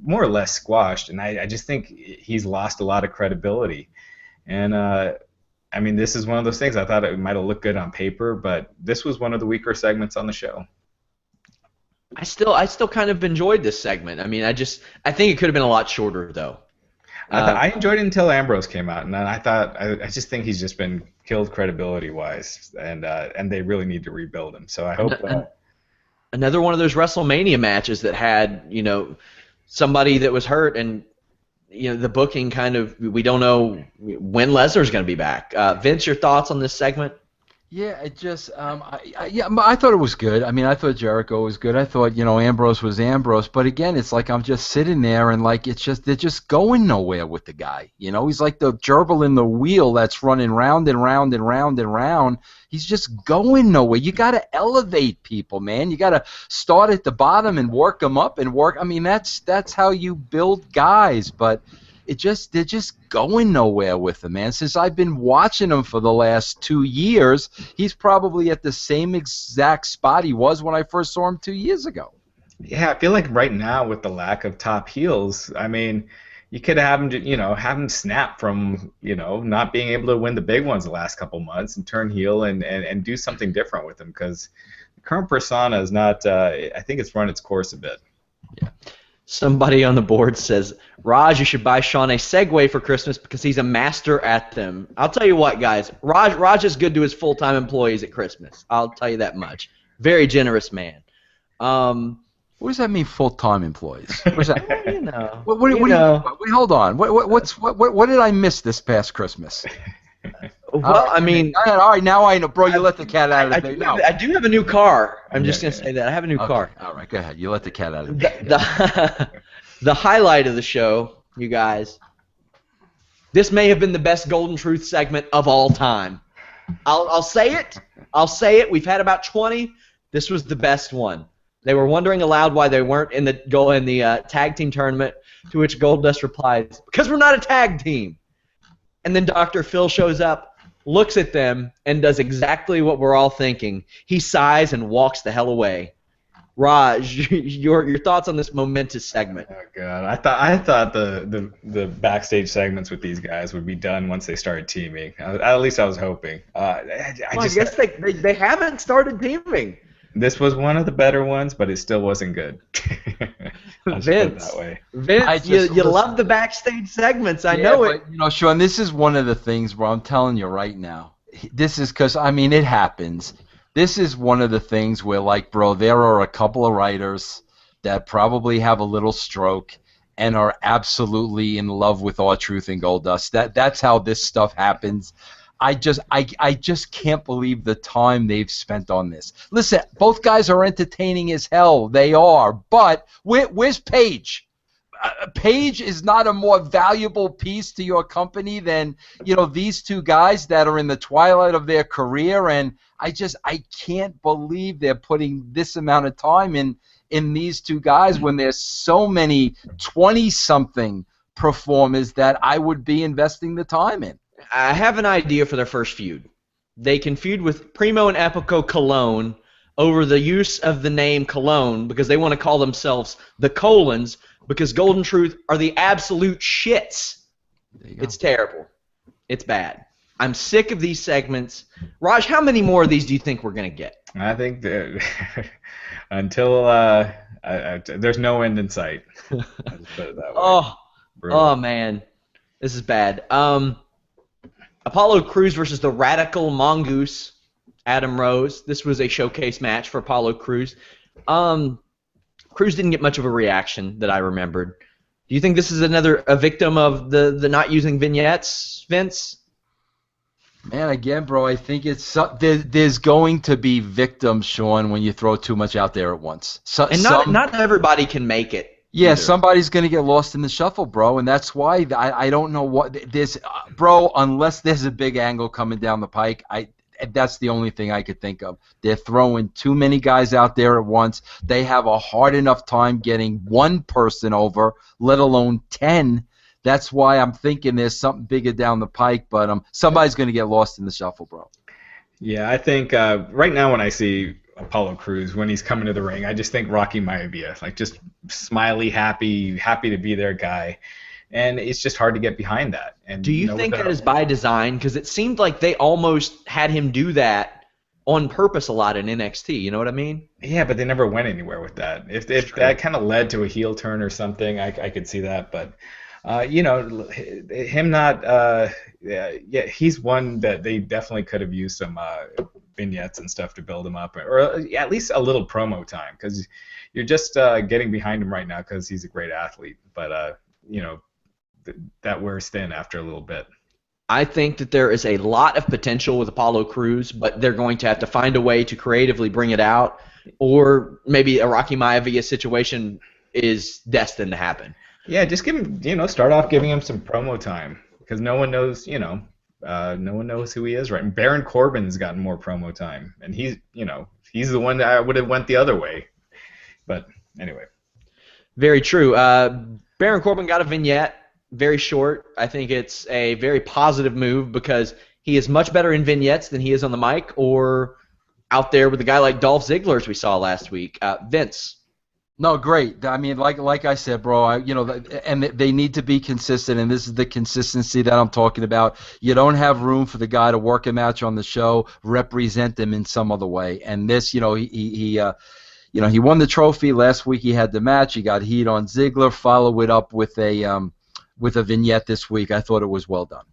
more or less squashed, and I just think he's lost a lot of credibility. And this is one of those things. I thought it might have looked good on paper, but this was one of the weaker segments on the show. I still kind of enjoyed this segment. I think it could have been a lot shorter, though. I enjoyed it until Ambrose came out, and then I just think he's just been killed credibility-wise, and they really need to rebuild him. So I hope another one of those WrestleMania matches that had somebody that was hurt, and the booking kind of, we don't know when Lesnar's going to be back. Vince, your thoughts on this segment? Yeah, it just I thought it was good. I mean, I thought Jericho was good. I thought Ambrose was Ambrose. But again, it's like I'm just sitting there and like they're just going nowhere with the guy. He's like the gerbil in the wheel that's running round and round and round and round. He's just going nowhere. You got to elevate people, man. You got to start at the bottom and work them up and work. I mean, that's how you build guys, but. They're just going nowhere with him, man. Since I've been watching him for the last 2 years, he's probably at the same exact spot he was when I first saw him 2 years ago. Yeah, I feel like right now with the lack of top heels, I mean, you could have him, have him snap from, not being able to win the big ones the last couple months and turn heel and do something different with him, because the current persona is not. I think it's run its course a bit. Yeah. Somebody on the board says, Raj, you should buy Sean a Segway for Christmas because he's a master at them. I'll tell you what, guys. Raj is good to his full-time employees at Christmas. I'll tell you that much. Very generous man. What does that mean, full-time employees? What is that? Wait, hold on. What did I miss this past Christmas? Well, I mean... All right, now I know. Bro, you let the cat out of the bag. I do have a new car. I'm just going to say that. I have a new car. All right, go ahead. You let the cat out of the bag. The highlight of the show, you guys, this may have been the best Golden Truth segment of all time. I'll say it. I'll say it. We've had about 20. This was the best one. They were wondering aloud why they weren't in the tag team tournament, to which Goldust replies, because we're not a tag team. And then Dr. Phil shows up, looks at them, and does exactly what we're all thinking. He sighs and walks the hell away. Raj, your thoughts on this momentous segment? Oh God, I thought the backstage segments with these guys would be done once they started teaming. At least I was hoping. I guess they haven't started teaming. This was one of the better ones, but it still wasn't good. Vince, you love the backstage segments. I know it. But, Sean, this is one of the things where I'm telling you right now. This is because, I mean, it happens. This is one of the things where, like, bro, there are a couple of writers that probably have a little stroke and are absolutely in love with R-Truth and Goldust. That's how this stuff happens. I just can't believe the time they've spent on this. Listen, both guys are entertaining as hell. They are. But where's Paige? Paige is not a more valuable piece to your company than, these two guys that are in the twilight of their career. And I can't believe they're putting this amount of time in these two guys when there's so many 20-something performers that I would be investing the time in. I have an idea for their first feud. They can feud with Primo and Epico Cologne over the use of the name Cologne because they want to call themselves the Colons because Golden Truth are the absolute shits. It's terrible. It's bad. I'm sick of these segments. Raj, how many more of these do you think we're going to get? I think until there's no end in sight. I'll just put it that way. Oh man. This is bad. Apollo Crews versus the Radical Mongoose, Adam Rose. This was a showcase match for Apollo Crews. Crews didn't get much of a reaction that I remembered. Do you think this is a victim of the not using vignettes, Vince? Man, again, bro, I think there's going to be victims, Sean, when you throw too much out there at once. Not everybody can make it. Yeah, somebody's going to get lost in the shuffle, bro, and that's why I don't know what this, bro, unless there's a big angle coming down the pike, that's the only thing I could think of. They're throwing too many guys out there at once. They have a hard enough time getting one person over, let alone 10. That's why I'm thinking there's something bigger down the pike, but somebody's going to get lost in the shuffle, bro. Yeah, I think right now when I see Apollo Crews, when he's coming to the ring, I just think Rocky Maivia, like just smiley, happy to be their guy, and it's just hard to get behind that. And do you think that is by design? Because it seemed like they almost had him do that on purpose a lot in NXT. You know what I mean? Yeah, but they never went anywhere with that. If that kind of led to a heel turn or something, I could see that, but. Him not. He's one that they definitely could have used some vignettes and stuff to build him up, or at least a little promo time, because you're just getting behind him right now because he's a great athlete. But that wears thin after a little bit. I think that there is a lot of potential with Apollo Crews, but they're going to have to find a way to creatively bring it out, or maybe a Rocky Maivia situation is destined to happen. Yeah, just give him, start off giving him some promo time, because no one knows, no one knows who he is, right? And Baron Corbin's gotten more promo time, and he's the one that I would have went the other way. But anyway. Very true. Baron Corbin got a vignette, very short. I think it's a very positive move because he is much better in vignettes than he is on the mic or out there with a guy like Dolph Ziggler, as we saw last week. Vince. No, great. I mean, like I said, bro, and they need to be consistent, and this is the consistency that I'm talking about. You don't have room for the guy to work a match on the show, represent him in some other way. And this, he won the trophy last week. He had the match. He got heat on Ziggler. Follow it up with a vignette this week. I thought it was well done.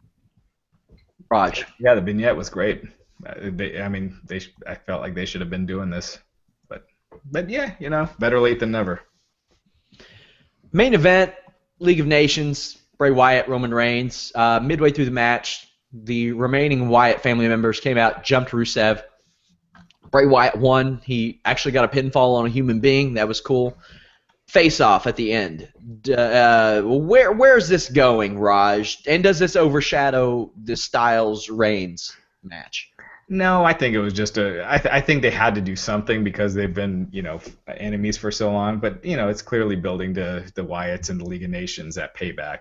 Raj. Yeah, the vignette was great. I felt like they should have been doing this. But yeah, better late than never. Main event, League of Nations, Bray Wyatt, Roman Reigns. Midway through the match, the remaining Wyatt family members came out, jumped Rusev. Bray Wyatt won. He actually got a pinfall on a human being. That was cool. Face-off at the end. Where's this going, Raj? And does this overshadow the Styles-Reigns match? No, I think it was just I think they had to do something because they've been, enemies for so long. But, it's clearly building to the Wyatts and the League of Nations at Payback.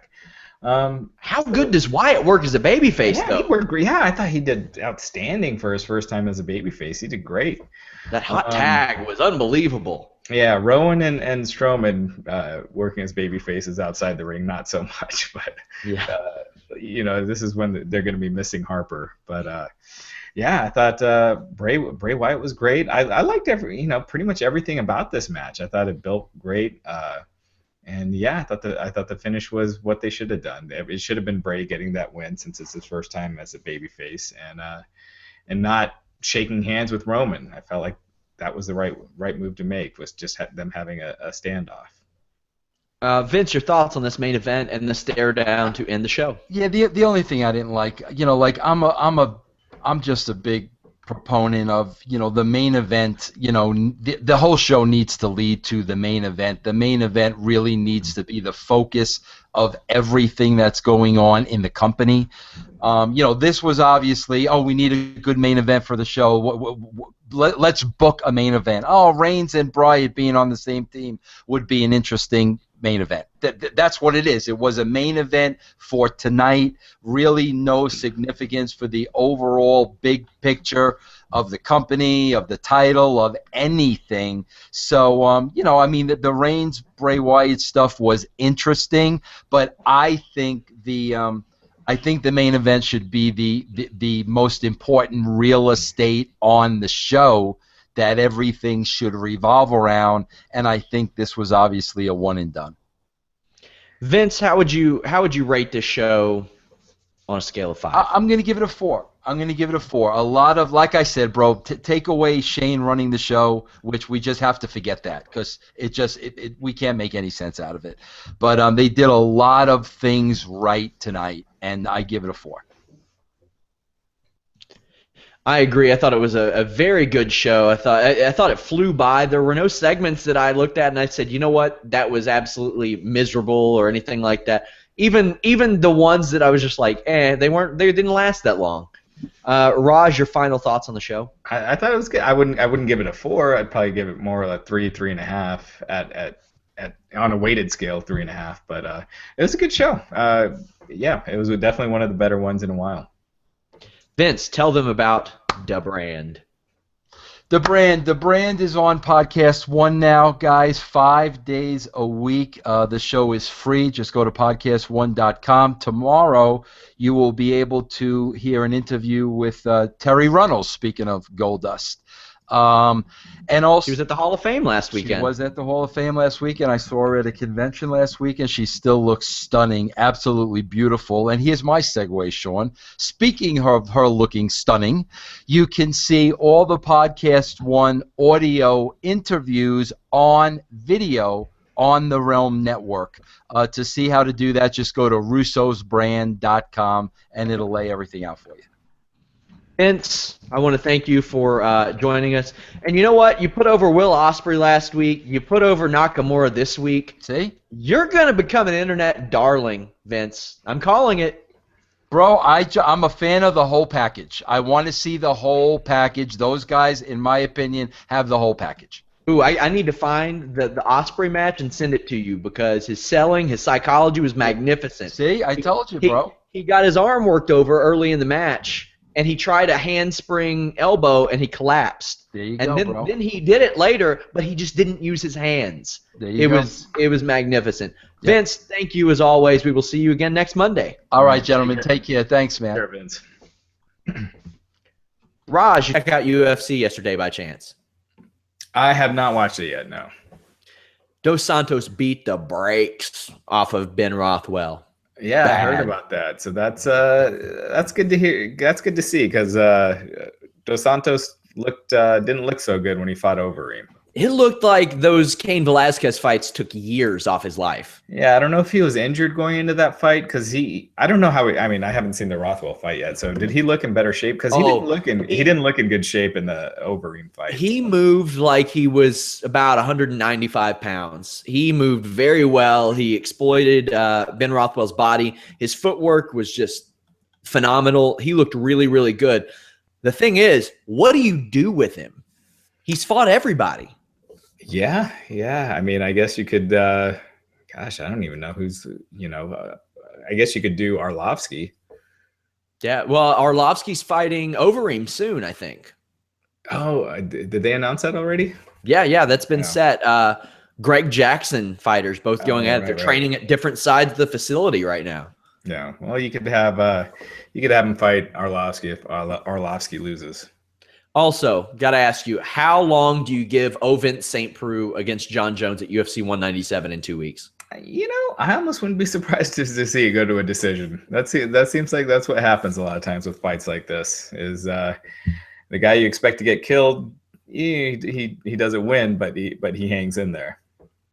How good does Wyatt work as a babyface, though? He worked great. Yeah, I thought he did outstanding for his first time as a babyface. He did great. That hot tag was unbelievable. Yeah, Rowan and Strowman working as babyfaces outside the ring, not so much. But, this is when they're going to be missing Harper. But, yeah, I thought Bray Wyatt was great. I liked pretty much everything about this match. I thought it built great. And yeah, I thought the finish was what they should have done. It should have been Bray getting that win since it's his first time as a babyface, and not shaking hands with Roman. I felt like that was the right move to make, was just them having a standoff. Vince, your thoughts on this main event and the stare down to end the show? Yeah, the only thing I didn't like, I'm just a big proponent of, the main event. The whole show needs to lead to the main event. The main event really needs to be the focus of everything that's going on in the company. This was obviously, we need a good main event for the show. Let's book a main event. Reigns and Bryant being on the same team would be an interesting main event. That's what it is. It was a main event for tonight. Really no significance for the overall big picture of the company, of the title, of anything. So, the Reigns Bray Wyatt stuff was interesting, but I think the main event should be the most important real estate on the show that everything should revolve around, and I think this was obviously a one and done. Vince, how would you rate this show on a scale of 5? I'm going to give it a 4. A lot of, like I said, bro, take away Shane running the show, which we just have to forget that because we can't make any sense out of it. But they did a lot of things right tonight, and I give it a 4. I agree. I thought it was a very good show. I thought it flew by. There were no segments that I looked at and I said, you know what, that was absolutely miserable or anything like that. Even the ones that I was just like, they didn't last that long. Raj, your final thoughts on the show? I thought it was good. I wouldn't give it a 4. I'd probably give it more like 3.5 at on a weighted scale, 3.5. But it was a good show. Yeah, it was definitely one of the better ones in a while. Vince, tell them about the brand. The brand is on Podcast One now, guys. 5 days a week. The show is free. Just go to podcastone.com. Tomorrow, you will be able to hear an interview with Terry Runnels. Speaking of Goldust. And also, she was at the Hall of Fame last weekend. She was at the Hall of Fame last weekend. I saw her at a convention last week, and she still looks stunning, absolutely beautiful. And here's my segue, Sean. Speaking of her looking stunning, you can see all the Podcast One audio interviews on video on the Realm Network. To see how to do that, just go to russosbrand.com, and it'll lay everything out for you. Vince, I want to thank you for joining us. And you know what? You put over Will Ospreay last week. You put over Nakamura this week. See? You're going to become an internet darling, Vince. I'm calling it. Bro, I'm a fan of the whole package. I want to see the whole package. Those guys, in my opinion, have the whole package. Ooh, I need to find the Ospreay match and send it to you because his selling, his psychology was magnificent. See? I told you, bro. He got his arm worked over early in the match. And he tried a handspring elbow, and he collapsed. There you go, bro. Then he did it later, but he just didn't use his hands. There you go. It was magnificent. Yep. Vince, thank you as always. We will see you again next Monday. All right, gentlemen. Take care. Thanks, man. Sure, Vince. Raj, check out UFC yesterday by chance. I have not watched it yet, no. Dos Santos beat the brakes off of Ben Rothwell. Yeah, I heard about that. So that's good to hear. That's good to see because Dos Santos didn't look so good when he fought Overeem. It looked like those Cain Velasquez fights took years off his life. Yeah, I don't know if he was injured going into that fight because I don't know how. I mean, I haven't seen the Rothwell fight yet. So did he look in better shape? Because he didn't look in good shape in the Overeem fight. He moved like he was about 195 pounds. He moved very well. He exploited Ben Rothwell's body. His footwork was just phenomenal. He looked really, really good. The thing is, what do you do with him? He's fought everybody. Yeah. I mean, I guess you could. Gosh, I don't even know who's. I guess you could do Arlovsky. Yeah, well, Arlovsky's fighting Overeem soon, I think. Oh, did they announce that already? Yeah, that's been set. Greg Jackson fighters both going at it. They're training at different sides of the facility right now. Yeah. Well, you could have him fight Arlovsky if Arlovsky loses. Also, got to ask you, how long do you give Vince St. Preux against John Jones at UFC 197 in 2 weeks? I almost wouldn't be surprised to see it go to a decision. That seems like that's what happens a lot of times with fights like this. Is the guy you expect to get killed, he doesn't win, but he hangs in there.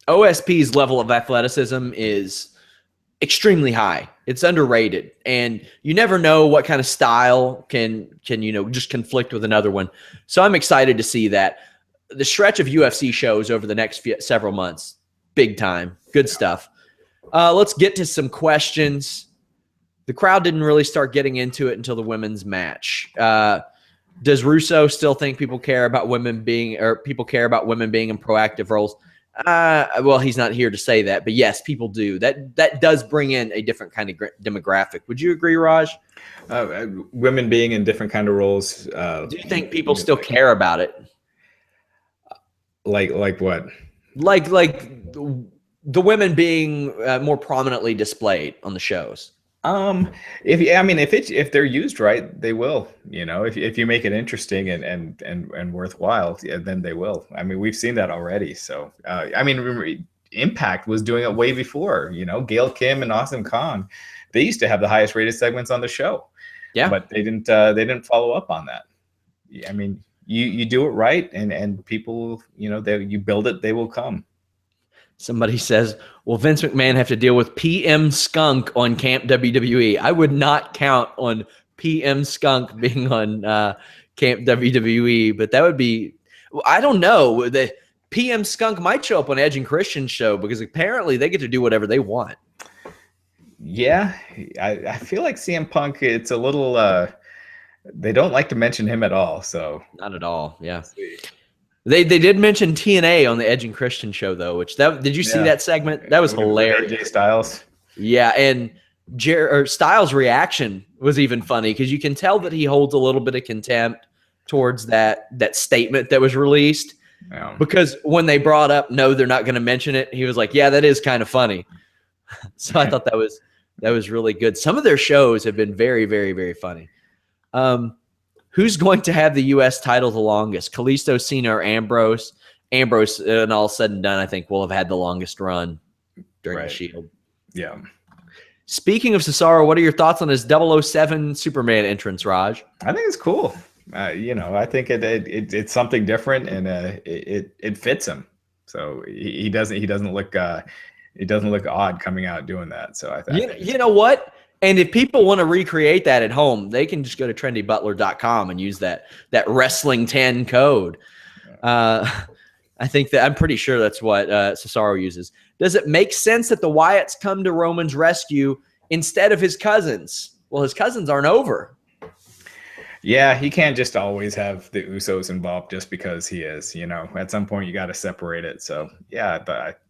OSP's level of athleticism is extremely high. It's underrated, and you never know what kind of style can just conflict with another one. So I'm excited to see that. The stretch of UFC shows over the next several months, big time, good stuff. Let's get to some questions. The crowd didn't really start getting into it until the women's match. Does Russo still think people care about women being in proactive roles? Well, he's not here to say that, but yes, people do. That does bring in a different kind of demographic. Would you agree, Raj? Women being in different kind of roles. Do you think people still care about it? Like what? Like the women being more prominently displayed on the shows. If they're used right, they will. If you make it interesting and worthwhile, then they will. I mean, we've seen that already. So, Impact was doing it way before. Gail Kim and Awesome Kong, they used to have the highest rated segments on the show. Yeah, but they didn't follow up on that. I mean, you do it right, and people, you build it, they will come. Somebody says, will Vince McMahon have to deal with PM Skunk on Camp WWE? I would not count on PM Skunk being on Camp WWE, but that would be, I don't know. The PM Skunk might show up on Edge and Christian's show because apparently they get to do whatever they want. Yeah, I feel like CM Punk, it's a little, they don't like to mention him at all. So not at all, yeah. They did mention TNA on the Edge and Christian show though, did you see that segment? That was hilarious. AJ Styles. Yeah, and Styles' reaction was even funny because you can tell that he holds a little bit of contempt towards that statement that was released. Yeah. Because when they brought up, no, they're not going to mention it, he was like, yeah, that is kind of funny. So I thought that was really good. Some of their shows have been very, very, very funny. Who's going to have the U.S. title the longest? Kalisto, Cena, or Ambrose? Ambrose, and all said and done, I think will have had the longest run during the Shield. Yeah. Speaking of Cesaro, what are your thoughts on his 007 Superman entrance, Raj? I think it's cool. I think it's something different, and it fits him. So he doesn't look odd coming out doing that. So I think you know what? And if people want to recreate that at home, they can just go to trendybutler.com and use that Wrestling 10 code. I think that I'm pretty sure that's what Cesaro uses. Does it make sense that the Wyatts come to Roman's rescue instead of his cousins? Well, his cousins aren't over. Yeah, he can't just always have the Usos involved just because he is. You know, at some point you got to separate it. So yeah,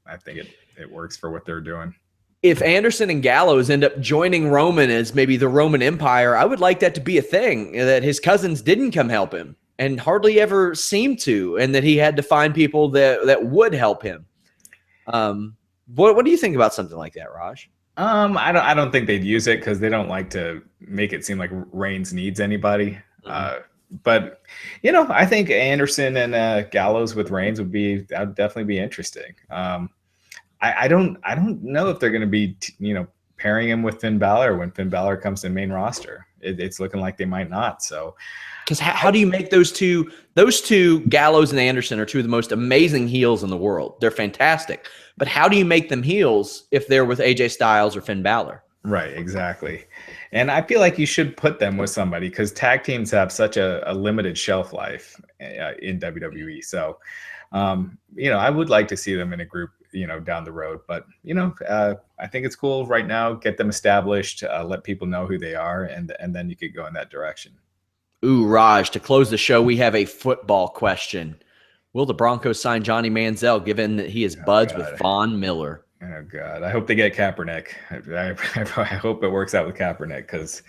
I think it works for what they're doing. If Anderson and Gallows end up joining Roman as maybe the Roman Empire, I would like that to be a thing, that his cousins didn't come help him and hardly ever seemed to, and that he had to find people that would help him. What do you think about something like that, Raj? I don't think they'd use it because they don't like to make it seem like Reigns needs anybody. But you know, I think Anderson and Gallows with Reigns would definitely be interesting. I don't know if they're going to be pairing him with Finn Balor when Finn Balor comes to the main roster. It's looking like they might not. So, because how do you make those two? Those two, Gallows and Anderson, are two of the most amazing heels in the world. They're fantastic. But how do you make them heels if they're with AJ Styles or Finn Balor? Right, exactly. And I feel like you should put them with somebody because tag teams have such a limited shelf life in WWE. So, I would like to see them in a group, down the road. But, I think it's cool right now. Get them established, let people know who they are, and then you could go in that direction. Ooh, Raj, to close the show, we have a football question. Will the Broncos sign Johnny Manziel, given that he is buds with Von Miller? Oh, God. I hope they get Kaepernick. I hope it works out with Kaepernick because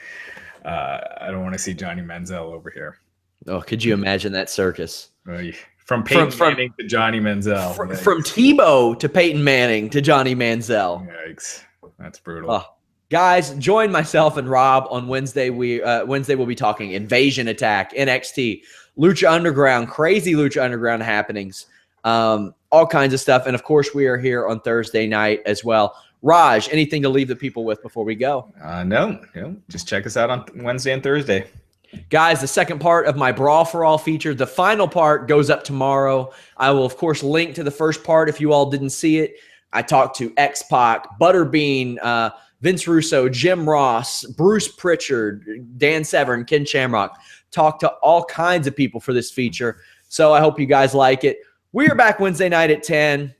I don't want to see Johnny Manziel over here. Oh, could you imagine that circus? From Peyton Manning to Johnny Manziel. From Tebow to Peyton Manning to Johnny Manziel. Yikes. That's brutal. Oh. Guys, join myself and Rob on Wednesday. Wednesday we'll be talking Invasion Attack, NXT, Lucha Underground, crazy Lucha Underground happenings, all kinds of stuff. And, of course, we are here on Thursday night as well. Raj, anything to leave the people with before we go? No. Just check us out on Wednesday and Thursday. Guys, the second part of my Brawl for All feature, the final part, goes up tomorrow. I will, of course, link to the first part if you all didn't see it. I talked to X-Pac, Butterbean, Vince Russo, Jim Ross, Bruce Pritchard, Dan Severn, Ken Shamrock. Talked to all kinds of people for this feature. So I hope you guys like it. We are back Wednesday night at 10.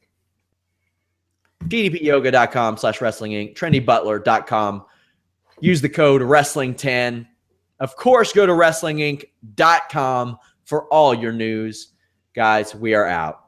ddpyoga.com/wrestlinginc, trendybutler.com. Use the code wrestling10. Of course, go to wrestlinginc.com for all your news. Guys, we are out.